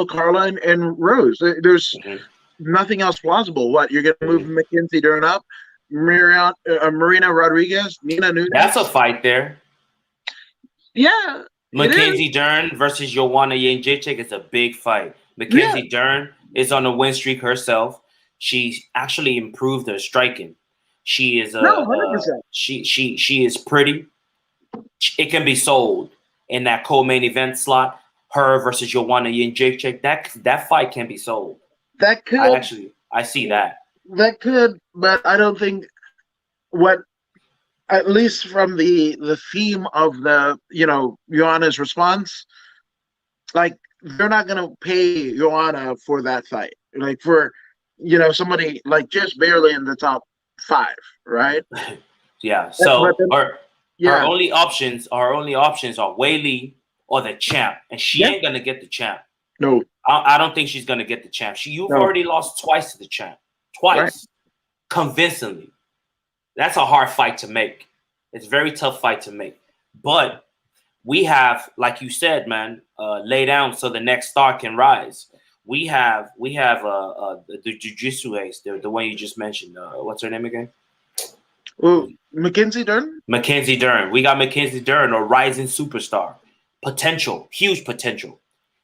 Carla and Rose. There's Mm-hmm. nothing else plausible. What you're going to move Mm-hmm. Mackenzie Dern up, Marina Rodriguez, Nina That's a Nunes. fight there. Yeah, it is. Mackenzie Dern versus Joanna Jędrzejczyk is a big fight. Yeah, Mackenzie Dern is on a win streak herself. She actually improved her striking. She is no, 100%. she is pretty. It can be sold in that co-main event slot. Her versus Joanna Jędrzejczyk. That fight can be sold. That could, I see that. but I don't think what, at least from the theme of the Joanna's response, like they're not gonna pay Joanna for that fight, like for somebody like just barely in the top five, right? Yeah. But So then, her yeah, only options are Weili or the champ, and she yeah, ain't gonna get the champ. no, I don't think she's gonna get the champ. You've no, already lost twice to the champ, right? twice, convincingly. That's a hard fight to make. It's a very tough fight to make. But we have, like you said, man, lay down so the next star can rise. We have the jiu-jitsu ace, the one you just mentioned. What's her name again? Well, Mackenzie Dern. Mackenzie Dern. We got Mackenzie Dern, a rising superstar. Potential, huge potential,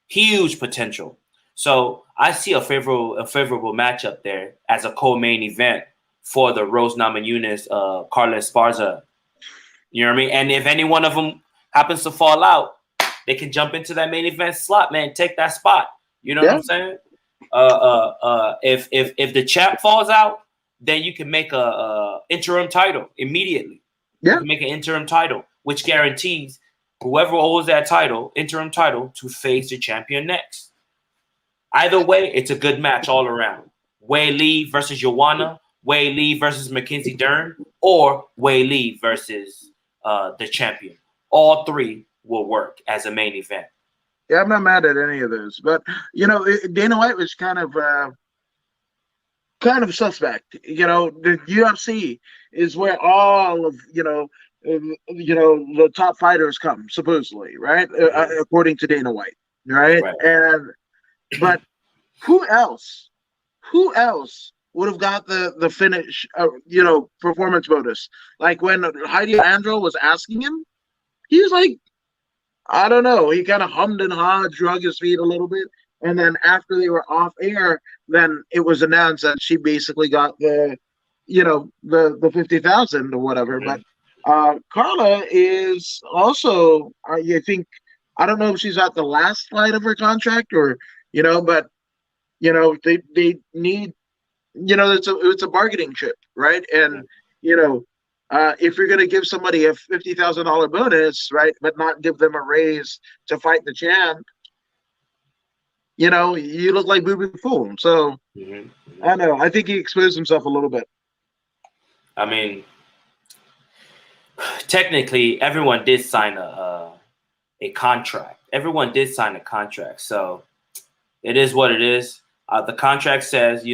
huge potential. So I see a favorable matchup there as a co-main event for the Rose Namajunas, Carla Esparza. You know what I mean? And if any one of them happens to fall out, they can jump into that main event slot, man. Take that spot. You know what Yeah, I'm saying? If the champ falls out, then you can make a interim title immediately. You yeah, can make an interim title, which guarantees whoever holds that title, interim title, to face the champion next. Either way, it's a good match all around. Wei Lee versus Joanna, Wei Lee versus Mackenzie Dern, or Wei Lee versus the champion. All three will work as a main event. yeah. I'm not mad at any of those, but Dana White was kind of suspect. The UFC is where all of the top fighters come, supposedly, right? Mm-hmm. According to Dana White, right? Right. And but who else? Who else would have got the finish? Performance bonus. Like when Heidi Andro was asking him, he was like, I don't know. He kind of hummed and hawed, drug his feet a little bit, and then after they were off air, then it was announced that she basically got the 50,000 or whatever. Mm-hmm. But Carla is also, I think, I don't know if she's at the last fight of her contract or but they need, it's a bargaining chip, right? And you know if you're going to give somebody a $50,000 bonus, right, but not give them a raise to fight the champ, you look like Boo Boo Fool. So Mm-hmm. I don't know. I think he exposed himself a little bit. I mean, technically, everyone did sign a contract. Everyone did sign a contract, so it is what it is. The contract says,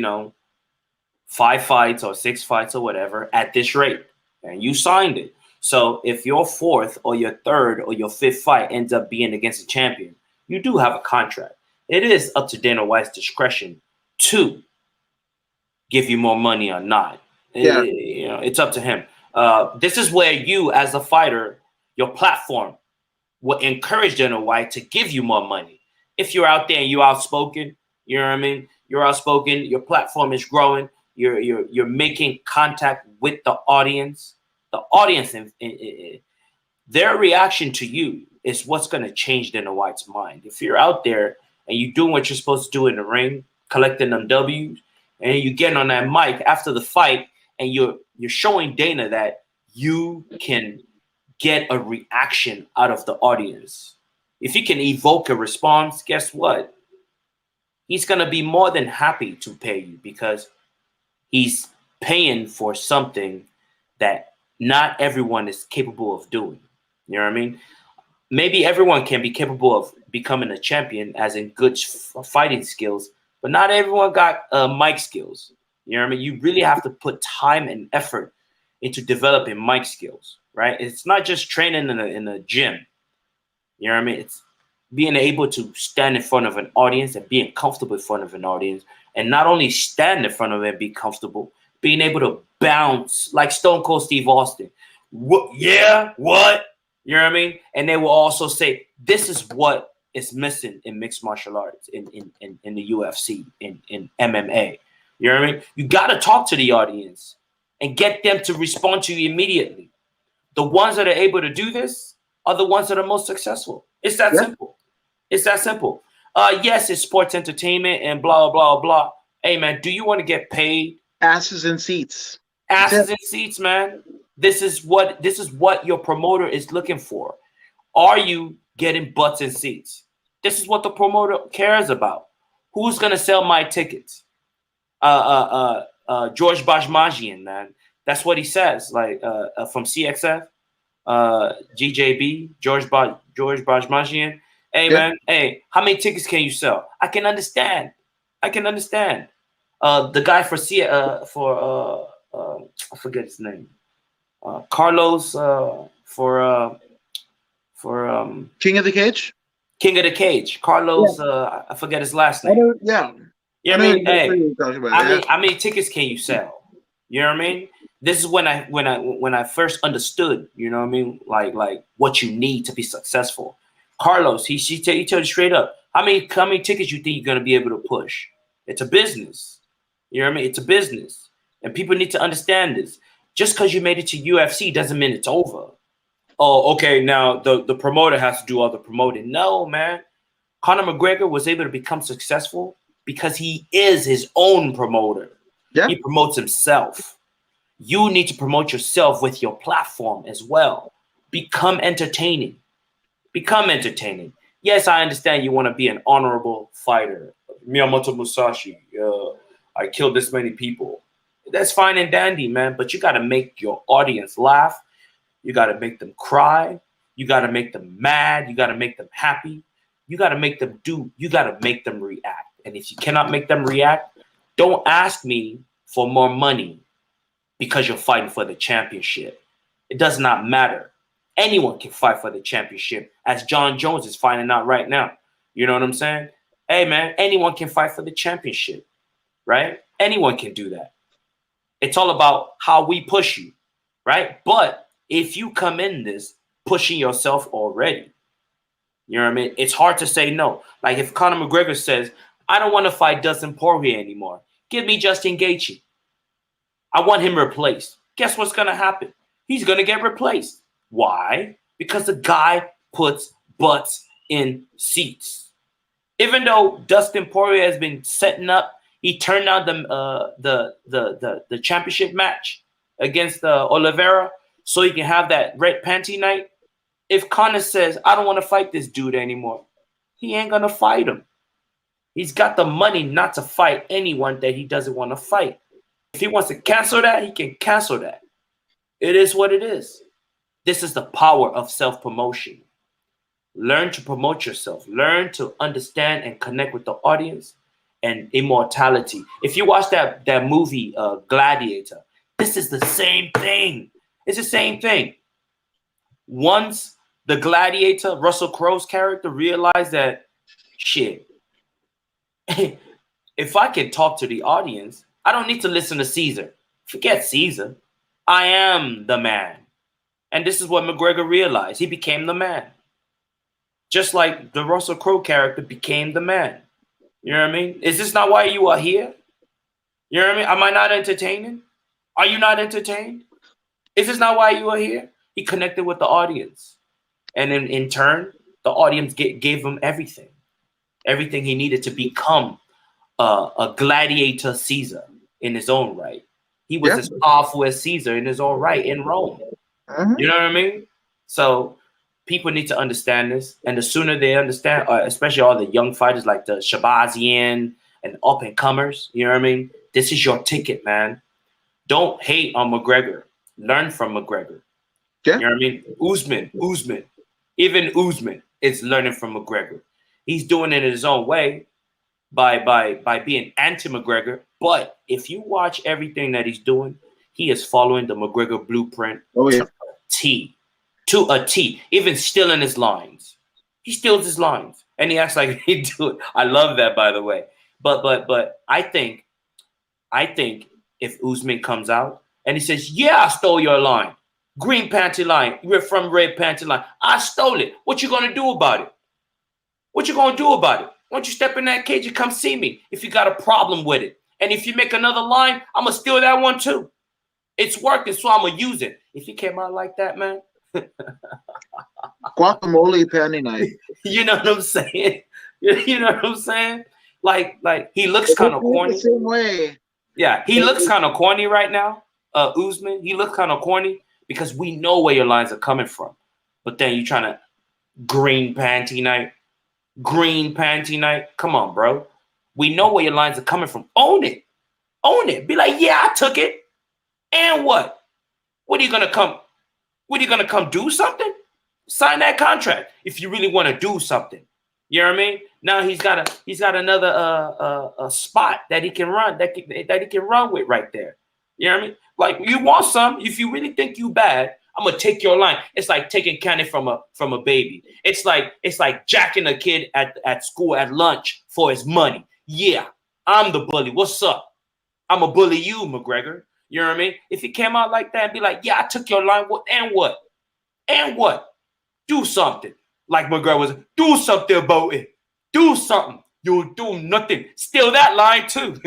5 fights or 6 fights or whatever at this rate, and you signed it. So if your 4th or your 3rd or your 5th fight ends up being against a champion, you do have a contract. It is up to Dana White's discretion to give you more money or not. Yeah. It's up to him. This is where you, as a fighter, your platform will encourage Dana White to give you more money. If you're out there and you're outspoken, you know what I mean? You're outspoken. Your platform is growing. You're making contact with the audience. The audience, their reaction to you is what's going to change Dana White's mind. If you're out there and you're doing what you're supposed to do in the ring, collecting them W's, and you get on that mic after the fight, and you're showing Dana that you can get a reaction out of the audience. If you can evoke a response, guess what? He's going to be more than happy to pay you, because he's paying for something that not everyone is capable of doing. You know what I mean? Maybe everyone can be capable of becoming a champion, as in good fighting skills, but not everyone got mic skills. You know what I mean? You really have to put time and effort into developing mic skills, right? It's not just training in a gym. You know what I mean? It's being able to stand in front of an audience and being comfortable in front of an audience, and not only stand in front of it and be comfortable, being able to bounce like Stone Cold Steve Austin. What? Yeah, what? You know what I mean? And they will also say, this is what is missing in mixed martial arts, in the UFC, in MMA. You know what I mean? You got to talk to the audience and get them to respond to you immediately. The ones that are able to do this are the ones that are most successful. It's that simple. It's that simple. Yes, it's sports entertainment and blah, blah, blah. Hey, man, do you want to get paid? Asses in seats. Asses in seats, man. This is what your promoter is looking for. Are you getting butts in seats? This is what the promoter cares about. Who's gonna sell my tickets? George Bajmajian, man. That's what he says. Like from CXF, GJB, George Bajmajian. Hey, man. Hey, how many tickets can you sell? I can understand. The guy for I forget his name. Carlos for King of the Cage. King of the Cage. Carlos. I forget his last name. You know what I mean? Hey, how many tickets can you sell? You know what I mean? This is when I first understood. You know what I mean? Like what you need to be successful. Carlos, he told you straight up. How many tickets you think you're gonna be able to push? It's a business. You know what I mean? It's a business, and people need to understand this. Just because you made it to UFC doesn't mean it's over. Oh, okay, now the promoter has to do all the promoting. No, man. Conor McGregor was able to become successful because he is his own promoter. Yeah. He promotes himself. You need to promote yourself with your platform as well. Become entertaining. Yes, I understand you want to be an honorable fighter. Miyamoto Musashi, I killed this many people. That's fine and dandy, man. But you got to make your audience laugh. You got to make them cry. You got to make them mad. You got to make them happy. You got to make them you got to make them react. And if you cannot make them react, don't ask me for more money because you're fighting for the championship. It does not matter. Anyone can fight for the championship, as John Jones is finding out right now. You know what I'm saying? Hey, man, anyone can fight for the championship, right? Anyone can do that. It's all about how we push you, right? But if you come in this pushing yourself already, you know what I mean? It's hard to say no. Like if Conor McGregor says, I don't want to fight Dustin Poirier anymore. Give me Justin Gaethje. I want him replaced. Guess what's going to happen? He's going to get replaced. Why? Because the guy puts butts in seats. Even though Dustin Poirier has been setting up, he turned down the championship match against Oliveira so he can have that red panty night. If Conor says, I don't want to fight this dude anymore, he ain't going to fight him. He's got the money not to fight anyone that he doesn't want to fight. If he wants to cancel that, he can cancel that. It is what it is. This is the power of self-promotion. Learn to promote yourself. Learn to understand and connect with the audience and immortality. If you watch that movie, Gladiator, this is the same thing. It's the same thing. Once the gladiator, Russell Crowe's character, realized that, shit, if I can talk to the audience, I don't need to listen to Caesar. Forget Caesar. I am the man. And this is what McGregor realized. He became the man. Just like the Russell Crowe character became the man. You know what I mean? Is this not why you are here? You know what I mean? Am I not entertaining? Are you not entertained? Is this not why you are here? He connected with the audience. And in turn, the audience gave him everything he needed to become a gladiator Caesar in his own right. He was as powerful as Caesar in his own right in Rome. You know what I mean? So people need to understand this, and the sooner they understand, especially all the young fighters like the Shabazian and up and comers, you know what I mean? This is your ticket, man. Don't hate on McGregor. Learn from McGregor. Yeah. You know what I mean? Usman. Even Usman is learning from McGregor. He's doing it in his own way by being anti-McGregor. But if you watch everything that he's doing, he is following the McGregor blueprint to a T. Even stealing his lines. He steals his lines. And he acts like he do it. I love that, by the way. But I think if Usman comes out and he says, yeah, I stole your line. Green panty line. You're from red panty line. I stole it. What you going to do about it? What you going to do about it? Why don't you step in that cage and come see me if you got a problem with it? And if you make another line, I'm going to steal that one too. It's working, so I'm going to use it. If he came out like that, man. Guacamole panty night. You know what I'm saying? You know what I'm saying? Like he looks kind of corny. The same way. Yeah, he looks kind of corny right now. Usman, he looks kind of corny because we know where your lines are coming from. But then you trying to green panty night. Come on, bro. We know where your lines are coming from. Own it. Be like, yeah, I took it. And what? What are you gonna come do something? Sign that contract if you really want to do something. You know what I mean? Now he's got another a spot that he can run that he can run with right there. You know what I mean? Like, you want some? If you really think you bad, I'm gonna take your line. It's like taking candy from a baby. It's like jacking a kid at school at lunch for his money. Yeah, I'm the bully. What's up? I'm gonna bully you, McGregor. You know what I mean? If he came out like that and be like, yeah, I took your line. What and what? And what? Do something. Like McGregor was, do something about it. Do something. You'll do nothing. Steal that line too.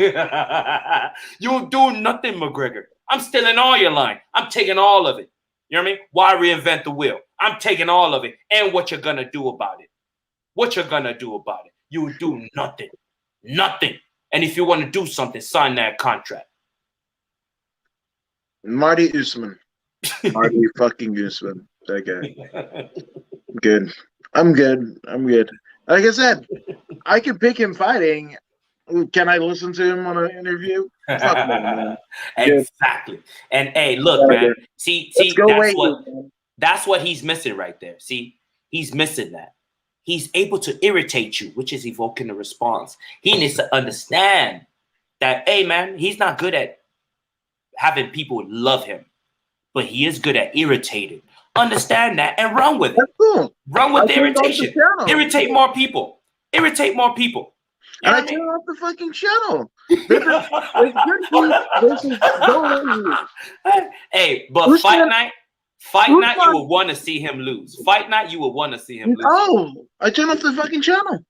You'll do nothing, McGregor. I'm stealing all your line. I'm taking all of it. You know what I mean? Why reinvent the wheel? I'm taking all of it. And what you're going to do about it? You'll do nothing. Nothing. And if you want to do something, sign that contract. Marty Usman. Marty fucking Usman. That guy. Good. I'm good. Like I said, I could pick him fighting. Can I listen to him on an interview? Fuck no, man. Exactly. And hey, look, man. See, that's what he's missing right there. See, he's missing that. He's able to irritate you, which is evoking a response. He needs to understand that, hey, man, he's not good at having people love him, but he is good at irritating. Understand that and run with it. That's cool. Run with the irritation. Irritate more people. And I turn off the fucking channel. Hey, but fight night, you will want to see him lose. Fight night, you will want to see him lose. Oh, I turn off the fucking channel.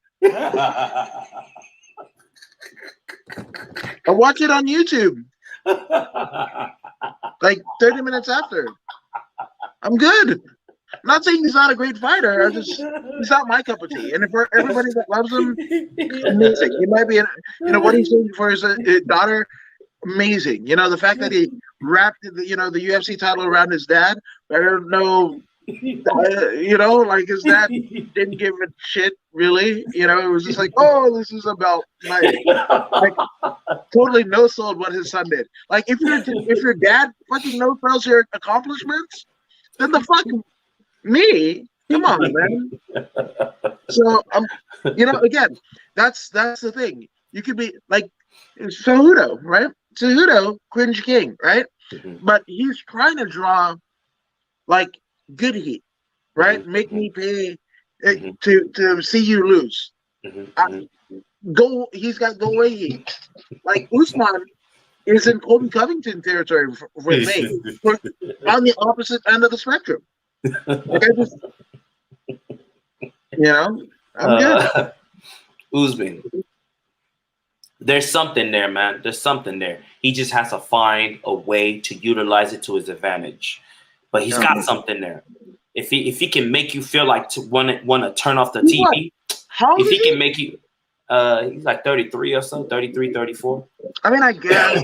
I watch it on YouTube. Like 30 minutes after. I'm good. I'm not saying he's not a great fighter. He's not my cup of tea. And for everybody that loves him, amazing. He might be, what he's doing for his daughter, amazing. The fact that he wrapped the UFC title around his dad. I don't know, like his dad didn't give a shit really. It was just like, oh, this is about like totally no sold what his son did. Like if your dad fucking no sells your accomplishments, then the fuck me. Come on, man. So again, that's the thing. You could be like Cejudo, right? Cejudo, cringe king, right? Mm-hmm. But he's trying to draw like good heat, right? Mm-hmm. Make me pay to see you lose. Mm-hmm. He's got go away heat. Like Usman is in Colby Covington territory with me, on the opposite end of the spectrum. Like I'm good. Usman, there's something there, man. There's something there. He just has to find a way to utilize it to his advantage. But he's got something there. If he can make you feel like to want to turn off the What? TV, How old if is he can make you, he's like 33 or so, 33, 34. I mean, I guess.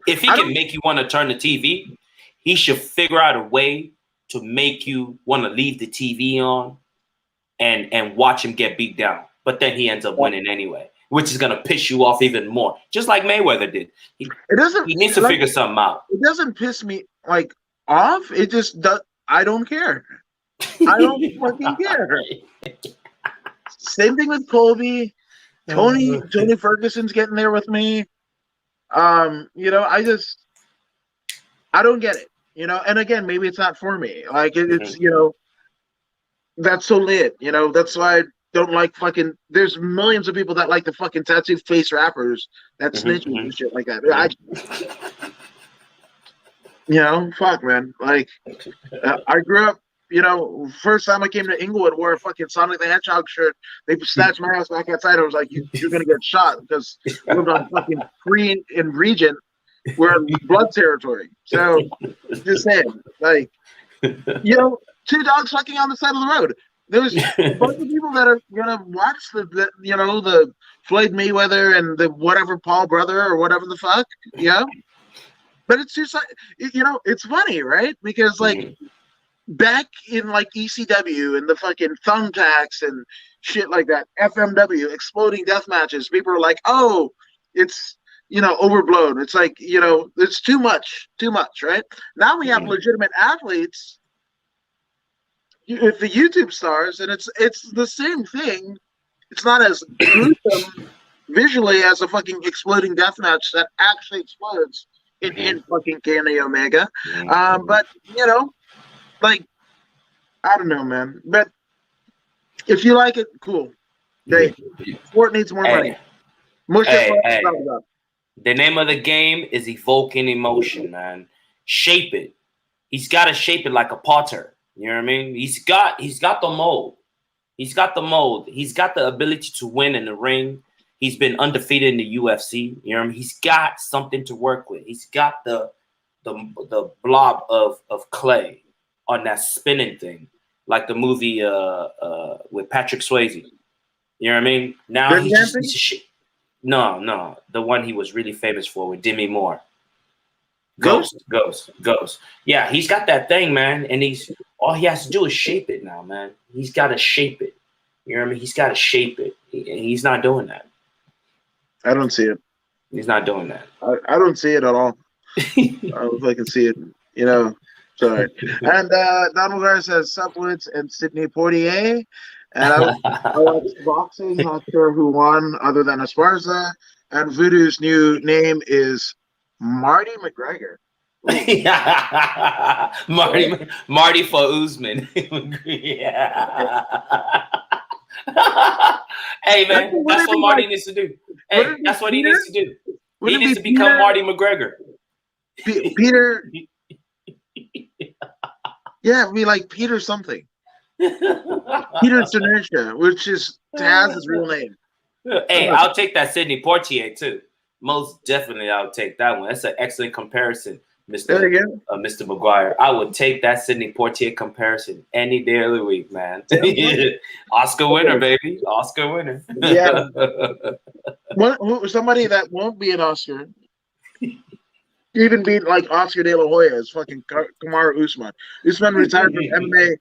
If he I can don't. make you want to turn the TV, he should figure out a way to make you want to leave the TV on and watch him get beat down. But then he ends up winning anyway, which is gonna piss you off even more, just like Mayweather did. It doesn't. He needs to Like, figure something out. it doesn't piss me like off. It just does. I don't care. I don't fucking care. Same thing with Colby. Tony Ferguson's getting there with me. You know, I don't get it. You know, and again, maybe it's not for me. Like it's you know, that's so lit. You know, that's why I don't like fucking. There's millions of people that like the fucking tattoo face rappers that snitch and shit like that. You know, fuck, man. Like, I grew up. You know, first time I came to Inglewood, wore a fucking Sonic the Hedgehog shirt. They snatched my ass back outside. I was like, "You're gonna get shot," because we lived on fucking free in Regent. We're in blood territory. So, just saying, like, you know, two dogs fucking on the side of the road. There's a bunch of people that are gonna watch the you know, the Floyd Mayweather and the whatever Paul brother or whatever the fuck, yeah. But it's just like, you know, it's funny, right? Because like back in like ECW and the fucking thumbtacks and shit like that, FMW, exploding death matches, people are like, oh, it's, you know, overblown. It's like, you know, it's too much, right? Now we have legitimate athletes, the YouTube stars, and it's the same thing. It's not as gruesome visually as a fucking exploding death match that actually explodes in fucking Kenny Omega. But, you know, like, I don't know, man. But if you like it, cool. Sport needs more money. More shit for us to talk about. The name of the game is evoking emotion, man. Shape it. He's got to shape it like a potter. You know what I mean? He's got the mold. He's got the mold. He's got the ability to win in the ring. He's been undefeated in the UFC. You know what I mean? He's got something to work with. He's got the blob of clay on that spinning thing, like the movie with Patrick Swayze. You know what I mean? Now he's no, the one he was really famous for with Demi Moore. Ghost. Yeah, he's got that thing, man, and all he has to do is shape it now, man. He's got to shape it. You know what I mean? He's got to shape it. He's not doing that. I don't see it. He's not doing that. I don't see it at all. I don't know if I can see it. You know, sorry. And Donald Garza says Supwoods and Sidney Poitier. And I watched boxing. Not sure who won other than Esparza. And Voodoo's new name is Marty McGregor. Marty for Usman. Yeah. Hey man, that's what Marty needs to do. Hey, that's what he needs to do. He needs to become Marty McGregor. Peter. Yeah, it'd be like Peter something. Peter Sinertia, which is Taz's real name. Hey, I'll take that Sidney Poitier too. Most definitely, I'll take that one. That's an excellent comparison, Mr. McGuire. I would take that Sidney Poitier comparison any day of the week, man. Oscar winner, baby. Oscar winner. Yeah. Somebody that won't be an Oscar, even beat like Oscar De La Hoya, is fucking Kamaru Usman. Usman retired from MMA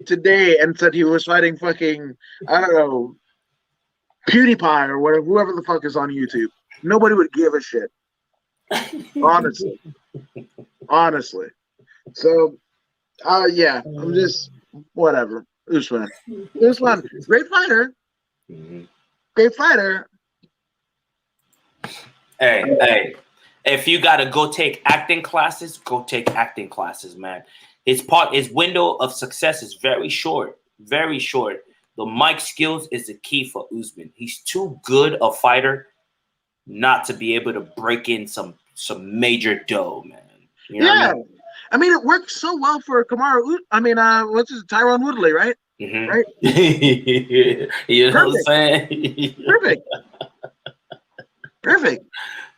today and said he was fighting fucking, I don't know, PewDiePie or whatever, whoever the fuck is on YouTube. Nobody would give a shit. Honestly. So, yeah, I'm just whatever. Usman, great fighter. Great fighter. Hey, if you gotta go take acting classes, go take acting classes, man. His window of success is very short, very short. The mic skills is the key for Usman. He's too good a fighter not to be able to break in some major dough, man. You know what I mean? I mean, it worked so well for Kamaru. What's his Tyron Woodley, right? Right. You know what I'm saying? Perfect.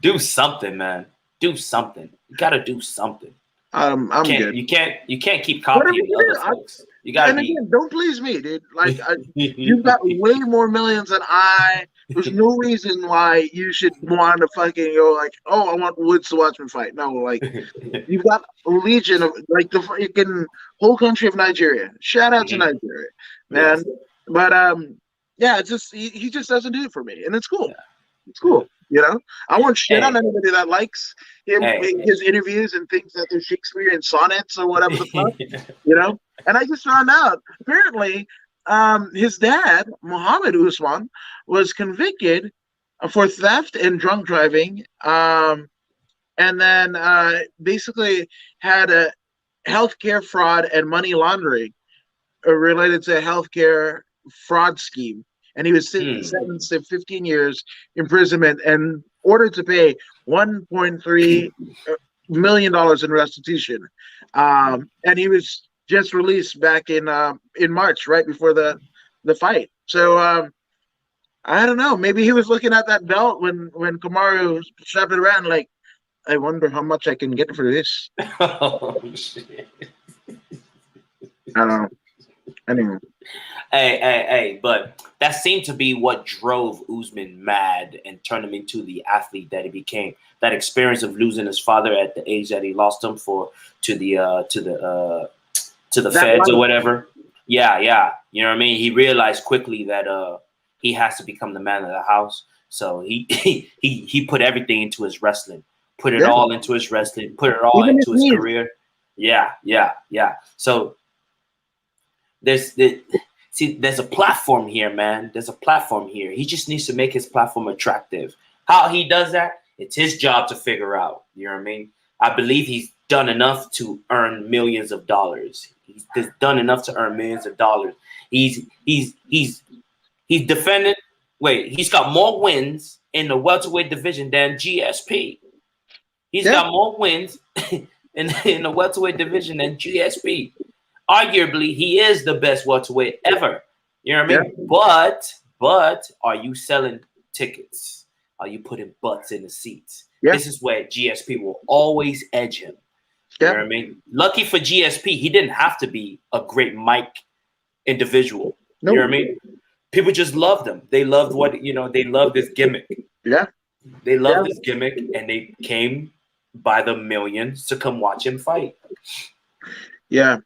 Do something, man. Do something. You gotta do something. I'm good. You can't keep Whatever copying you other do, folks. You gotta and be. again, don't please me, dude. Like, you've got way more millions than I. There's no reason why you should want to fucking go like, oh, I want Woods to watch me fight. No, like, you've got a legion of like the freaking whole country of Nigeria. Shout out to Mhm. Nigeria, man. Yes. But yeah, it's just he just doesn't do it for me, and it's cool. Yeah. It's Yeah. cool. You know, I won't shit on Hey. anybody that likes him, Hey. his interviews, and thinks that they're Shakespearean sonnets or whatever the fuck. You know, and I just found out apparently his dad, Muhammad Usman, was convicted for theft and drunk driving, and then basically had a healthcare fraud and money laundering related to a healthcare fraud scheme. And he was Hmm. sentenced to 15 years imprisonment and ordered to pay $1.3 million in restitution. And he was just released back in March, right before the fight. So I don't know. Maybe he was looking at that belt when Kamaru strapped it around, like, I wonder how much I can get for this. Oh, shit. I don't know. Anyway, Hey, but that seemed to be what drove Usman mad and turned him into the athlete that he became. That experience of losing his father at the age that he lost him to the that feds or life, whatever. Yeah. You know what I mean? He realized quickly that he has to become the man of the house. So he he put everything into his wrestling. Put it yeah. all into his wrestling. Put it all Even his into his knees. career. Yeah. So there's the see there's a platform here, man. There's a platform here. He just needs to make his platform attractive. How he does that, it's his job to figure out. You know what I mean? I believe he's done enough to earn millions of dollars. He's done enough to earn millions of dollars. He's defended. Wait, he's got more wins in the welterweight division than GSP. He's Yeah, got more wins in the welterweight division than GSP. Arguably, he is the best welterweight ever. You know what I yeah, mean? But are you selling tickets? Are you putting butts in the seats? yeah, This is where GSP will always edge him. You know yeah. what I mean? Lucky for GSP, he didn't have to be a great mic individual. You know No, what I mean? People just loved him. They loved they loved this gimmick. yeah, They yeah, loved this gimmick and they came by the millions to come watch him fight. yeah.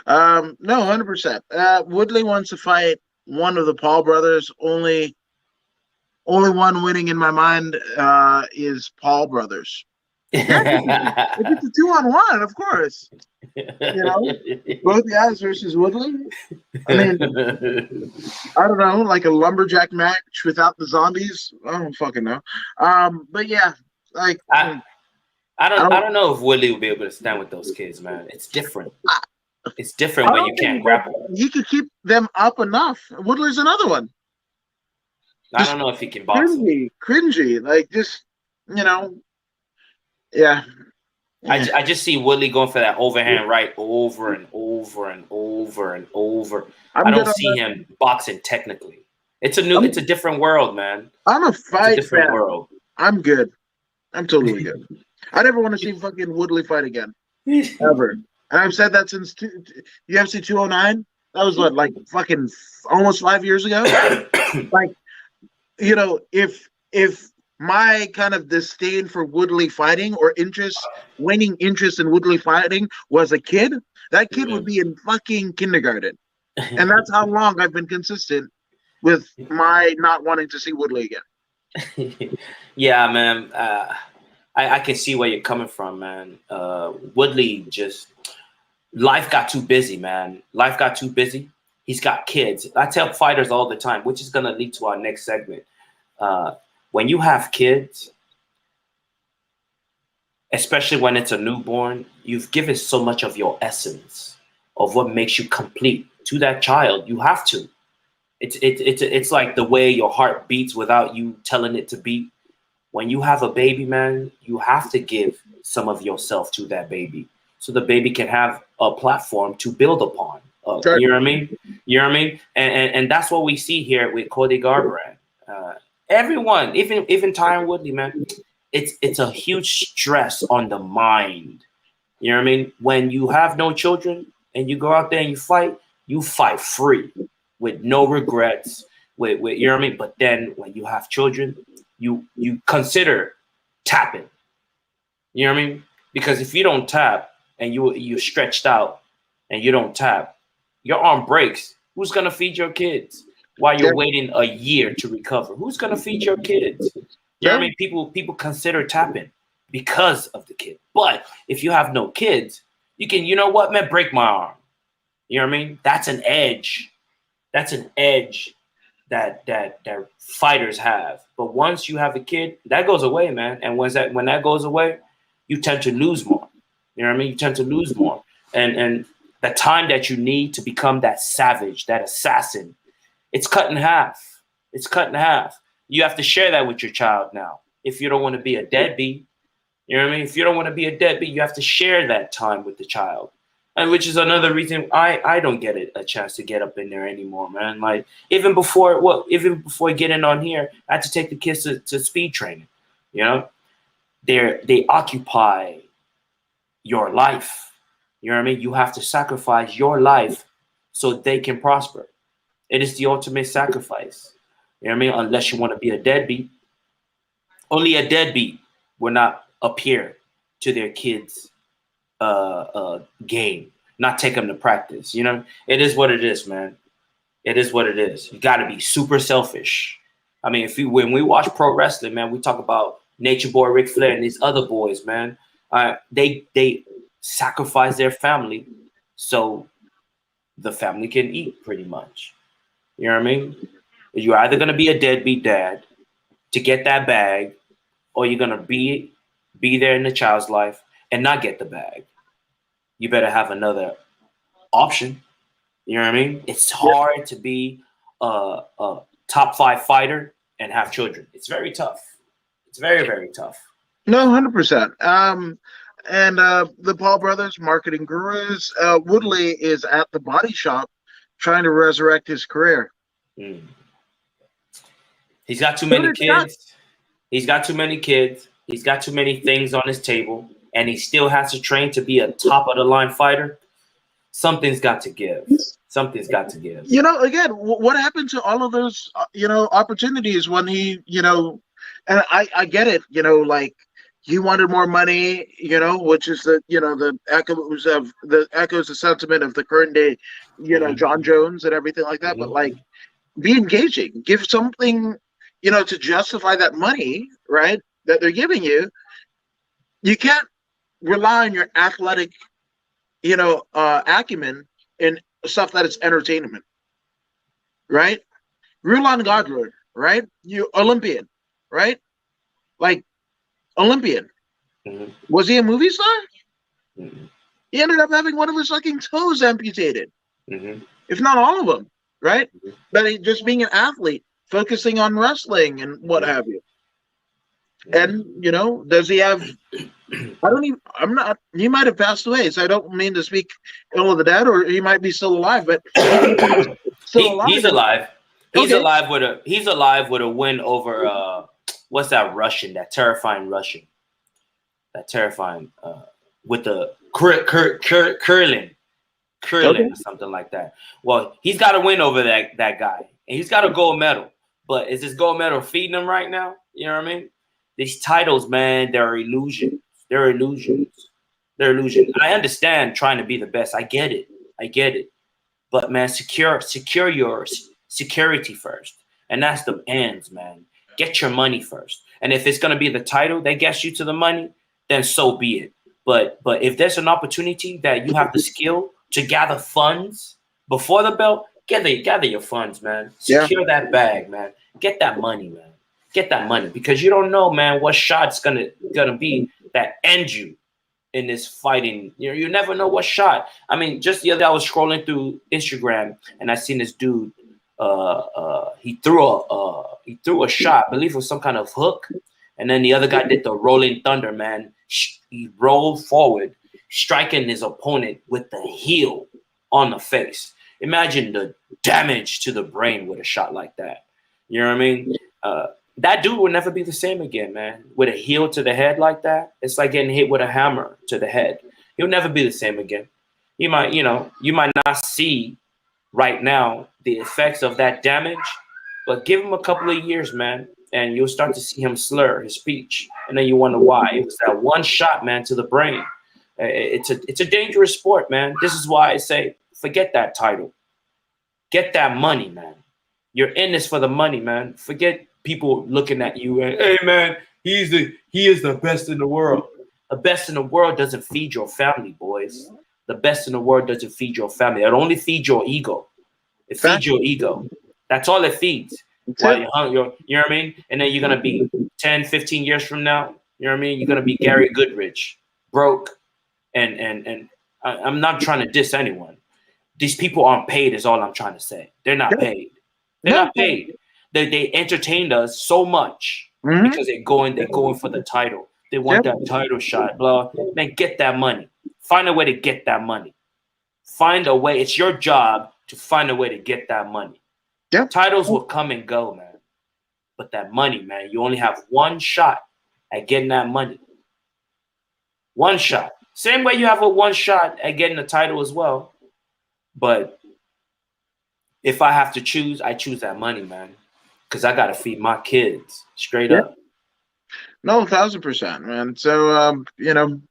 No, 100%. Woodley wants to fight one of the Paul brothers. Only one winning in my mind is Paul brothers. Yeah, if it's a 2-on-1, of course. You know, both guys versus Woodley. I mean, I don't know, like a lumberjack match without the zombies. I don't fucking know. But yeah, like I, I I don't. don't know if Woodley will be able to stand with those kids, man. It's different. It's different I when you don't can't think that grapple. he could keep them up enough. Woodley's another one. I Just don't know if he can box them. cringy. Like just you know, yeah. Yeah. I just see Woodley going for that overhand right over and over and over and over. I I'm good don't on see that. him boxing technically. I'm It's a different world, man. I'm a It's a fight different fan. world. I'm good. I'm totally good. I never want to see fucking Woodley fight again. Ever. And I've said that since UFC 209. That was what, like fucking almost 5 years ago? Like, if my kind of disdain for Woodley fighting or waning interest in Woodley fighting was a kid, that kid would be in fucking kindergarten. And that's how long I've been consistent with my not wanting to see Woodley again. Yeah, man. I can see where you're coming from, man. Woodley just life got too busy, man. Life got too busy. He's got kids. I tell fighters all the time, which is gonna lead to our next segment. When you have kids, especially when it's a newborn, you've given so much of your essence of what makes you complete to that child. You have to. It's like the way your heart beats without you telling it to beat. When you have a baby, man, you have to give some of yourself to that baby so the baby can have a platform to build upon. Sure. You know what I mean? You know what I mean? And that's what we see here with Cody Garbrandt. Everyone, even Tyron Woodley, man, it's a huge stress on the mind You know what I mean? When you have no children and you go out there and you fight free with no regrets. With you know what I mean? But then when you have children, you consider tapping. You know what I mean? Because if you don't tap and you're stretched out and you don't tap, your arm breaks. Who's gonna feed your kids while Yeah. you're waiting a year to recover? Who's gonna feed your kids? You know what I Yeah. mean? People consider tapping because of the kid. But if you have no kids, you can, you know what, man, break my arm. You know what I mean? That's an edge. That's an edge that fighters have. But once you have a kid, that goes away, man. And when that goes away, you tend to lose more. You know what I mean? You tend to lose more. And the time that you need to become that savage, that assassin, it's cut in half. It's cut in half. You have to share that with your child now. If you don't want to be a deadbeat, you know what I mean? If you don't want to be a deadbeat, you have to share that time with the child. And which is another reason I don't get a chance to get up in there anymore, man. Like even before getting on here, I had to take the kids to speed training. You know, they occupy your life. You know what I mean? You have to sacrifice your life so they can prosper. It is the ultimate sacrifice. You know what I mean? Unless you want to be a deadbeat, only a deadbeat will not appear to their kids' game, not take them to practice. You know, it is what it is, man. It is what it is. You got to be super selfish. I mean, when we watch pro wrestling, man, we talk about Nature Boy Ric Flair and these other boys, man. They sacrifice their family so the family can eat, pretty much. You know what I mean? You're either gonna be a deadbeat dad to get that bag, or you're gonna be there in the child's life and not get the bag. You better have another option. You know what I mean? It's Yeah. hard to be a top 5 fighter and have children. It's very tough. It's very, very tough. No, 100%. And the Paul brothers, marketing gurus, Woodley is at the body shop trying to resurrect his career. Mm. He's got too But many it's not. kids. He's got too many kids. He's got too many things on his table, and he still has to train to be a top of the line fighter. Something's got to give. Something's got to give. You know, again, what happened to all of those, opportunities when he, and I get it, like he wanted more money, which is the echoes the sentiment of the current day, Mm-hmm. John Jones and everything like that. But Mm-hmm. like, be engaging, give something, to justify that money, right? That they're giving you. You can't rely on your athletic, acumen in stuff that is entertainment, right? Rulon Godler, right? You Olympian, right? Like Olympian. Mm-hmm. Was he a movie star? Mm-hmm. He ended up having one of his fucking toes amputated, Mm-hmm. if not all of them, right? But he, just being an athlete, focusing on wrestling and what Mm-hmm. have you. And does he have? I don't even. I'm not. He might have passed away, so I don't mean to speak ill of the dead, or he might be still alive. But if he's still He's alive, alive. okay, He's alive with a win over what's that Russian? That terrifying Russian. That terrifying with the okay, Curlin or something like that. Well, he's got to win over that guy, and he's got a gold medal. But is this gold medal feeding him right now? You know what I mean? These titles, man, they're illusions. They're illusions. They're illusions. I understand trying to be the best. I get it. I get it. But man, secure your security first, and that's the ends, man. Get your money first, and if it's gonna be the title that gets you to the money, then so be it. But if there's an opportunity that you have the skill to gather funds before the belt, gather your funds, man. yeah, Secure that bag, man. Get that money, man. Get that money because you don't know, man, what shot's gonna be that end you in this fighting. You never know what shot. I mean, just the other day I was scrolling through Instagram and I seen this dude. He threw a shot. I believe it was some kind of hook, and then the other guy did the rolling thunder. Man, he rolled forward, striking his opponent with the heel on the face. Imagine the damage to the brain with a shot like that. You know what I mean? That dude will never be the same again, man. With a heel to the head like that, it's like getting hit with a hammer to the head. He'll never be the same again. You might not see right now the effects of that damage, but give him a couple of years, man, and you'll start to see him slur his speech, and then you wonder why. It was that one shot, man, to the brain. It's a dangerous sport, man. This is why I say forget that title, get that money, man. You're in this for the money, man. Forget people looking at you and, hey, man, he is the best in the world. The best in the world doesn't feed your family, boys. The best in the world doesn't feed your family. It only feeds your ego. It feeds your ego. That's all it feeds. While you're hungry, you know what I mean? And then you're going to be 10, 15 years from now, you know what I mean? You're going to be Gary Goodrich, broke. And I'm not trying to diss anyone. These people aren't paid is all I'm trying to say. They're not paid. They're not paid. They entertained us so much because they're going for the title. They want that title shot, blah. Man, get that money. Find a way to get that money. Find a way. It's your job to find a way to get that money. Yep. Titles will come and go, man. But that money, man, you only have one shot at getting that money. One shot. Same way you have a one shot at getting the title as well. But if I have to choose, I choose that money, man. Because I got to feed my kids straight up. No, 1,000%, man. So,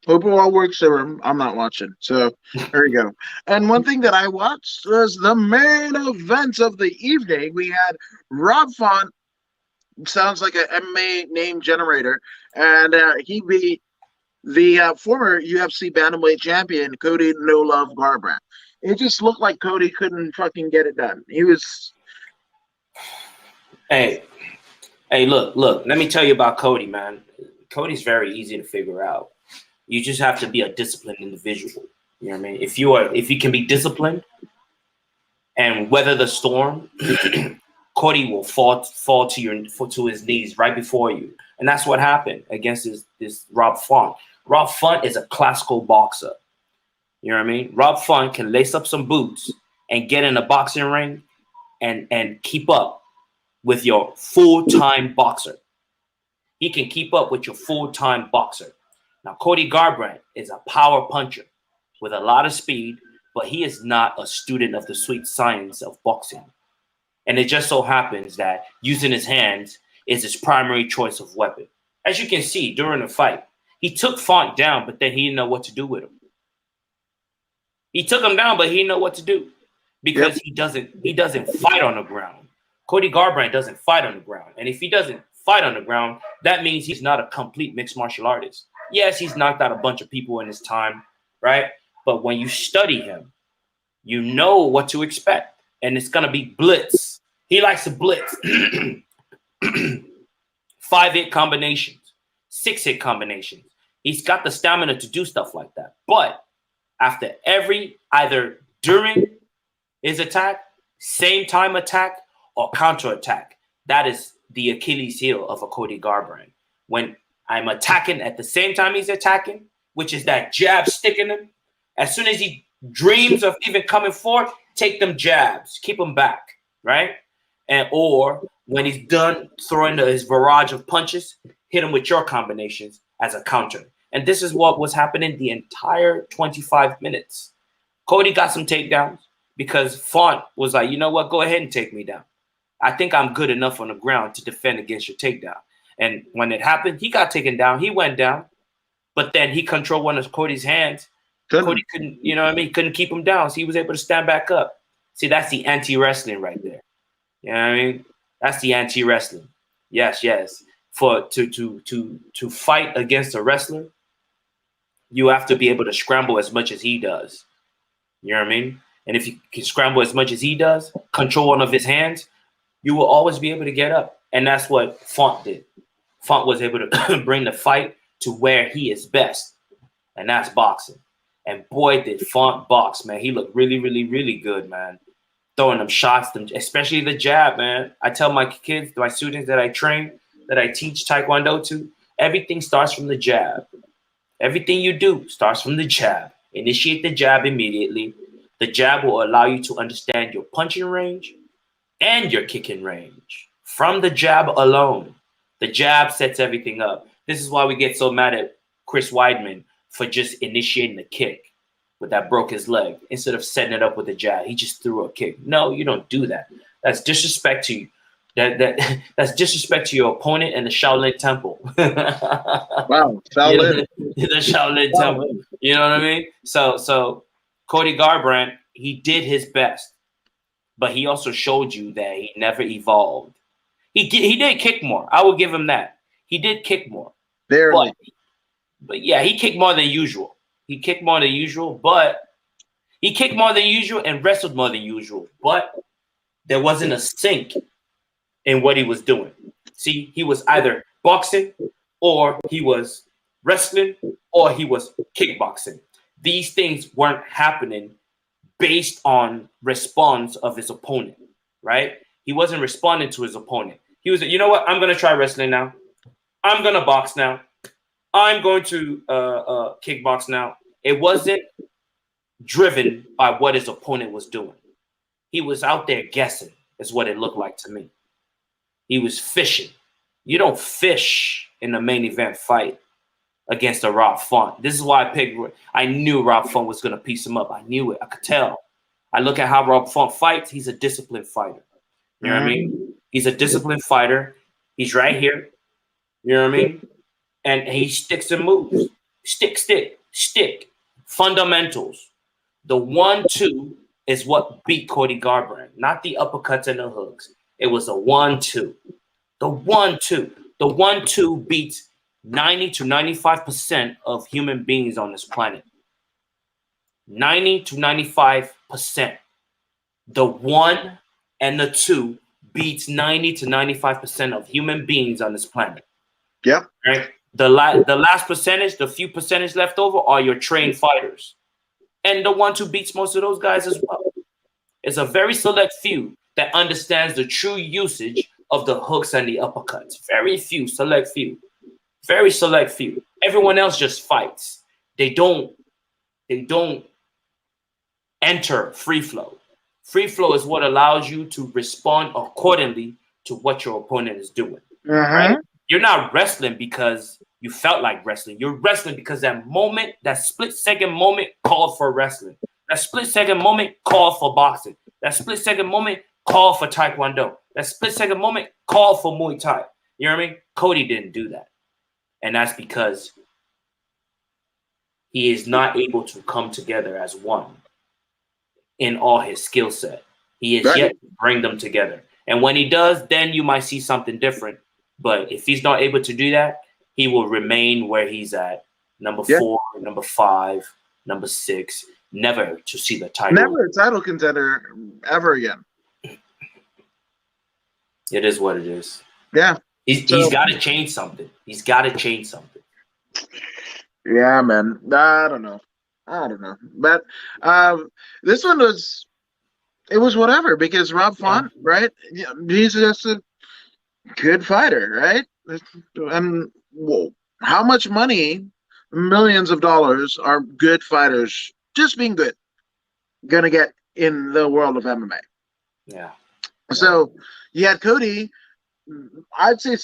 hope it all works. So I'm not watching. So there you go. And one thing that I watched was the main event of the evening. We had Rob Font, sounds like an MMA name generator, and he beat the former UFC bantamweight champion, Cody No Love Garbrandt. It just looked like Cody couldn't fucking get it done. He was. Hey, look, let me tell you about Cody, man. Cody's very easy to figure out. You just have to be a disciplined individual. You know what I mean? If you can be disciplined and weather the storm, Cody will fall to his knees right before you. And that's what happened against this Rob Font. Rob Font is a classical boxer. You know what I mean? Rob Font can lace up some boots and get in a boxing ring and keep up with your full-time boxer. He can keep up with your full-time boxer. Now, Cody Garbrandt is a power puncher with a lot of speed, but he is not a student of the sweet science of boxing. And it just so happens that using his hands is his primary choice of weapon. As you can see, during the fight, he took Font down, but then he didn't know what to do with him. He took him down, but he didn't know what to do because he doesn't fight on the ground. Cody Garbrandt doesn't fight on the ground. And if he doesn't fight on the ground, that means he's not a complete mixed martial artist. Yes, he's knocked out a bunch of people in his time, right? But when you study him, you know what to expect. And it's going to be blitz. He likes to blitz. 5-hit combinations, 6-hit combinations. He's got the stamina to do stuff like that. But after either during his attack, same time attack, or counterattack, that is the Achilles heel of a Cody Garbrandt. When I'm attacking at the same time he's attacking, which is that jab sticking him, as soon as he dreams of even coming forward, take them jabs, keep him back, right? Or when he's done throwing his barrage of punches, hit him with your combinations as a counter. And this is what was happening the entire 25 minutes. Cody got some takedowns because Font was like, you know what, go ahead and take me down. I think I'm good enough on the ground to defend against your takedown. And when it happened, he got taken down. He went down. But then he controlled one of Cody's hands. Cody couldn't, you know what I mean? Couldn't keep him down. So he was able to stand back up. See, that's the anti-wrestling right there. You know what I mean? That's the anti-wrestling. Yes. To fight against a wrestler, you have to be able to scramble as much as he does. You know what I mean? And if you can scramble as much as he does, control one of his hands, you will always be able to get up. And that's what Font did. Font was able to bring the fight to where he is best. And that's boxing. And boy, did Font box, man. He looked really, really, really good, man. Throwing them shots, especially the jab, man. I tell my kids, my students that I train, that I teach Taekwondo to, everything starts from the jab. Everything you do starts from the jab. Initiate the jab immediately. The jab will allow you to understand your punching range and your kicking range from the jab alone. The jab sets everything up. This is why we get so mad at Chris Weidman for just initiating the kick, but that broke his leg. Instead of setting it up with a jab, he just threw a kick. No, you don't do that. That's disrespect to you. That's disrespect to your opponent and the Shaolin Temple. Wow, Shaolin. The Shaolin Temple. You know what I mean? So Cody Garbrandt, he did his best, but he also showed you that he never evolved. He did kick more. I will give him that. He did kick more. Barely. But yeah, he kicked more than usual. He kicked more than usual, but he kicked more than usual and wrestled more than usual. But there wasn't a sync in what he was doing. See, he was either boxing or he was wrestling or he was kickboxing. These things weren't happening based on response of his opponent, right? He wasn't responding to his opponent. He was, you know what? I'm going to try wrestling now. I'm going to box now. I'm going to kickbox now. It wasn't driven by what his opponent was doing. He was out there guessing, is what it looked like to me. He was fishing. You don't fish in a main event fight against a Rob Font. This is why I knew Rob Font was going to piece him up. I knew it. I could tell. I look at how Rob Font fights. He's a disciplined fighter. You know what I mean? He's a disciplined fighter. He's right here. You know what I mean? And he sticks and moves. Stick. Fundamentals. The 1-2 is what beat Cody Garbrandt, not the uppercuts and the hooks. It was a 1-2. The 1-2. The 1-2 beats 90 to 95% of human beings on this planet. 90 to 95%. The 1 and the 2 beats 90 to 95% of human beings on this planet. Yep. Right? The last percentage, the few percentage left over are your trained fighters. And the 1-2 beats most of those guys as well. It's a very select few that understands the true usage of the hooks and the uppercuts. Very few, select few. Very select few. Everyone else just fights. They don't enter free flow. Free flow is what allows you to respond accordingly to what your opponent is doing. Right? You're not wrestling because you felt like wrestling. You're wrestling because that moment, that split-second moment called for wrestling. That split-second moment called for boxing. That split-second moment called for Taekwondo. That split-second moment called for Muay Thai. You know what I mean? Cody didn't do that. And that's because he is not able to come together as one in all his skill set. He is yet to bring them together. And when he does, then you might see something different. But if he's not able to do that, he will remain where he's at. Number 4, number 5, number 6, never to see the title. Never a title contender ever again. It is what it is. Yeah. He's got to change something. He's got to change something. Yeah, man. I don't know. But this one was, it was whatever, because Rob Font, right? He's just a good fighter, right? And how much money, millions of dollars, are good fighters, just being good, gonna get in the world of MMA? Yeah. So you had Cody, I'd say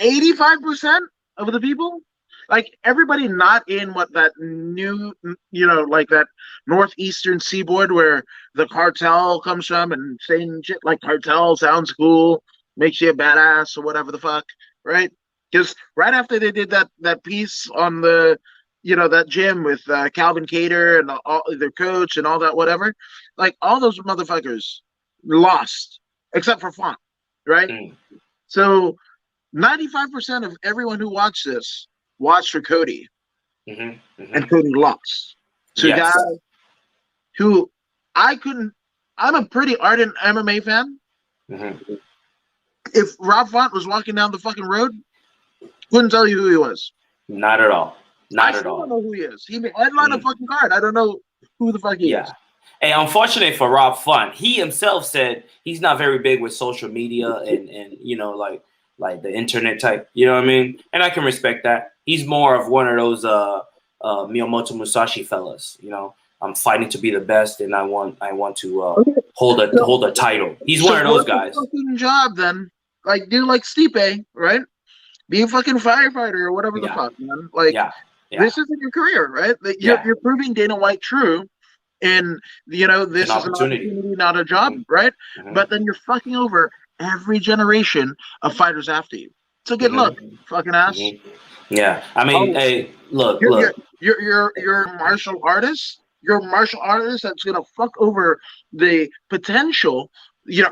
85% of the people, like everybody not in what that new, like that northeastern seaboard where the cartel comes from and saying shit like cartel sounds cool, makes you a badass or whatever the fuck, right? Because right after they did that piece on the, that gym with Calvin Cater and all their coach and all that whatever, like all those motherfuckers lost except for Font, right? So 95% of everyone who watched this watched for Cody, and Cody lost to a guy who I'm a pretty ardent MMA fan. If Rob Font was walking down the fucking road, couldn't tell you who he was. Not at all. I don't know who he is. He headlined a fucking card. I don't know who the fuck he is. And unfortunately for Rob Font, he himself said he's not very big with social media and like the internet type. You know what I mean? And I can respect that. He's more of one of those Miyamoto Musashi fellas. I'm fighting to be the best, and I want to hold a title. He's one of those guys. Fucking job then, like do like Stipe, right? Be a fucking firefighter or whatever the fuck, man. Like This isn't your career, right? You're proving Dana White true. And this is an opportunity, not a job, right? But then you're fucking over every generation of fighters after you. So good luck, fucking ass. Yeah, I mean, hey, look. You're a martial artist. You're a martial artist that's gonna fuck over the potential,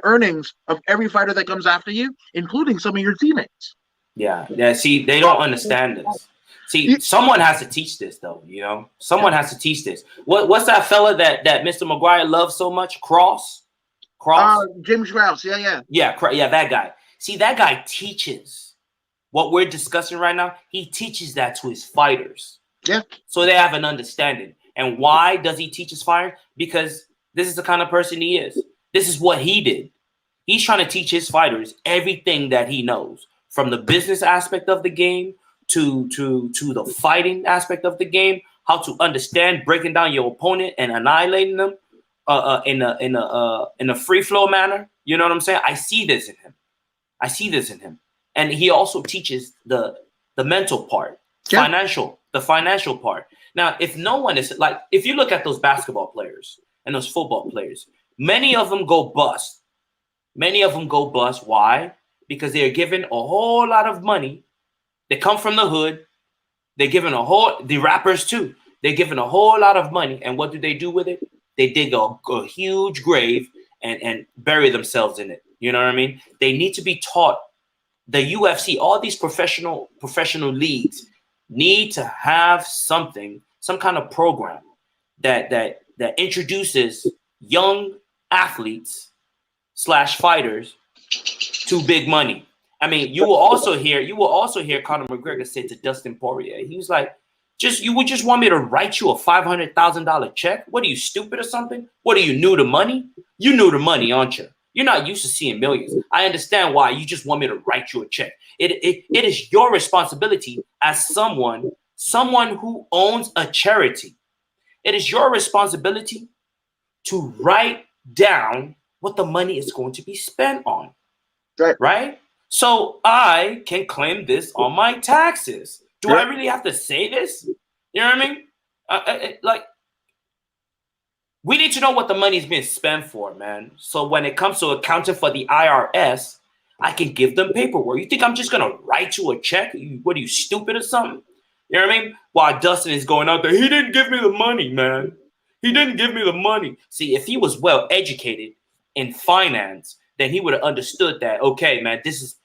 earnings of every fighter that comes after you, including some of your teammates. Yeah. See, they don't understand this. See, someone has to teach this, though. Someone has to teach this. What's that fella that Mr. McGuire loves so much? Cross. James Krause. Yeah. Yeah, that guy. See, that guy teaches what we're discussing right now. He teaches that to his fighters. Yeah. So they have an understanding. And why does he teach his fighters? Because this is the kind of person he is. This is what he did. He's trying to teach his fighters everything that he knows, from the business aspect of the game to the fighting aspect of the game, how to understand breaking down your opponent and annihilating them in a free flow manner. You know what I'm saying? I see this in him. And he also teaches the mental part, the financial part. Now, if no one is like, if you look at those basketball players and those football players, many of them go bust. Why? Because they are given a whole lot of money. They come from the hood. They're given the rappers too. They're given a whole lot of money. And what do they do with it? They dig a huge grave and bury themselves in it. You know what I mean? They need to be taught. The UFC, all these professional leagues need to have some kind of program that introduces young athletes / fighters to big money. I mean, you will also hear Conor McGregor say to Dustin Poirier, he was like, you would just want me to write you a $500,000 check? What are you, stupid or something? What are you, new to money? You new to money, aren't you? You're not used to seeing millions. I understand why you just want me to write you a check. It is your responsibility as someone who owns a charity. It is your responsibility to write down what the money is going to be spent on. Right? So I can claim this on my taxes. Do I really have to say this? You know what I mean? We need to know what the money is being spent for, man. So when it comes to accounting for the IRS, I can give them paperwork. You think I'm just going to write you a check? What are you, stupid or something? You know what I mean? While Dustin is going out there, he didn't give me the money, man. He didn't give me the money. See, if he was well educated in finance, then he would have understood that, okay, man, this is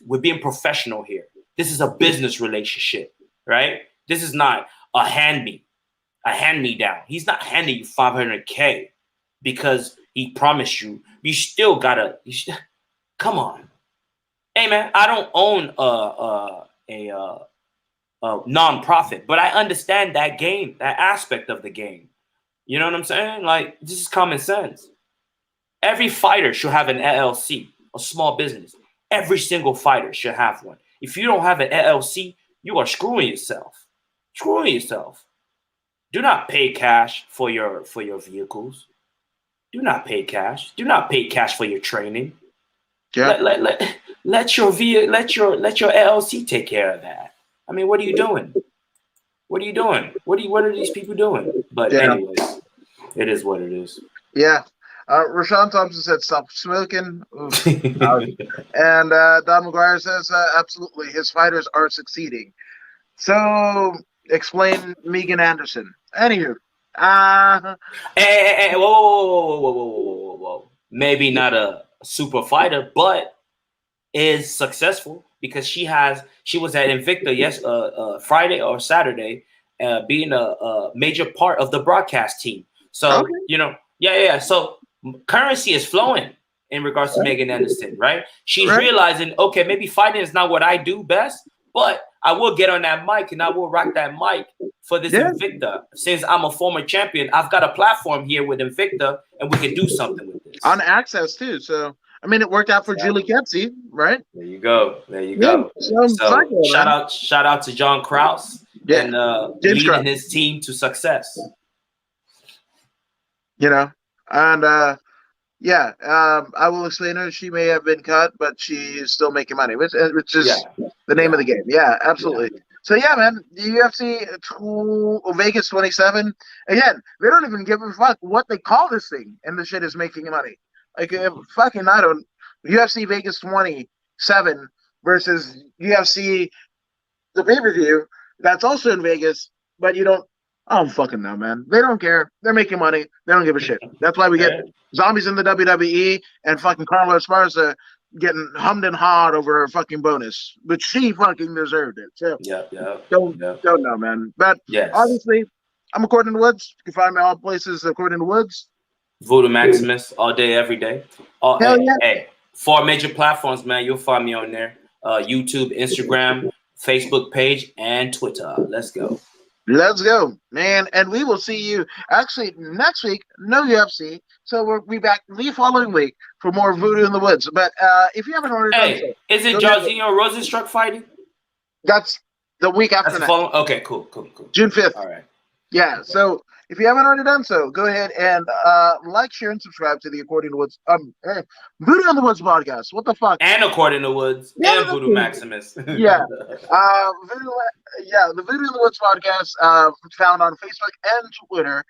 we're being professional here. This is a business relationship, right? This is not a hand-me-down. He's not handing you $500K because he promised you. You still gotta come on. Hey man, I don't own a non-profit, but I understand that game, that aspect of the game. You know what I'm saying? Like, this is common sense. Every fighter should have an LLC, a small business. Every single fighter should have one. If you don't have an LLC, you are screwing yourself. Do not pay cash for your vehicles. Do not pay cash. Do not pay cash for your training. Yeah. Let your LLC take care of that. I mean, what are you doing? What are these people doing? But anyways, it is what it is. Yeah. Rashawn Thompson said, "Stop smoking." And Don McGuire says, "Absolutely, his fighters are succeeding." So explain Megan Anderson. Anywho, hey, whoa. Maybe not a super fighter, but is successful because she was at Invicta Friday or Saturday, being a major part of the broadcast team. So yeah. So currency is flowing in regards to Megan Anderson, right? She's realizing, okay, maybe fighting is not what I do best, but I will get on that mic and I will rock that mic for this Invicta. Since I'm a former champion, I've got a platform here with Invicta, and we can do something with this. On Access too, so I mean, it worked out for Julie Kepsey, right? There you go. So shout out to John Krause and leading his team to success. You know, and I will explain her. She may have been cut, but she is still making money, which is the name of the game. Yeah, absolutely. Yeah. So yeah, man, the UFC Vegas 27. Again, they don't even give a fuck what they call this thing, and the shit is making money. Like fucking, I don't. UFC Vegas 27 versus UFC the pay per view that's also in Vegas, but you don't. I don't fucking know, man. They don't care. They're making money. They don't give a shit. That's why we get zombies in the WWE and fucking Carla Esparza getting hummed and hawed over her fucking bonus, but she fucking deserved it. So don't know, man. But Yes. obviously, I'm According to Woods. You can find me all places According to Woods. Voodoo Maximus all day, every day. Oh, Hell yeah. hey, 4 major platforms, man. You'll find me on there. YouTube, Instagram, Facebook page, and Twitter. Let's go. Let's go, man. And we will see you actually next week. No UFC. So we'll be back the following week for more Voodoo in the Woods. But if you haven't already done so. Is it Jorginho Rosenstruck fighting? That's the week after that. Okay, cool. June 5th. All right. Yeah, so if you haven't already done so, go ahead and like, share, and subscribe to the According to Woods Voodoo in the Woods podcast. What the fuck? And According to Woods and Voodoo Maximus. Yeah. The Voodoo in the Woods podcast found on Facebook and Twitter,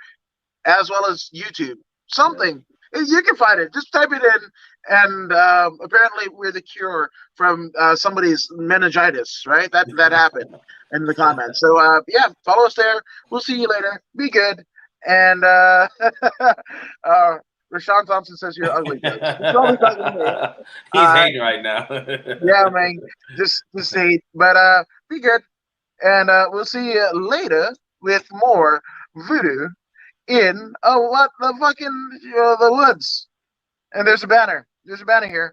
as well as YouTube. Something. You can find it. Just type it in, and apparently we're the cure from somebody's meningitis, right? That happened in the comments. So follow us there. We'll see you later. Be good. And Rashawn Thompson says you're ugly. He's hating right now. Yeah, man. Just hate. But be good. And we'll see you later with more Voodoo in the woods. And there's a banner. There's a banner here.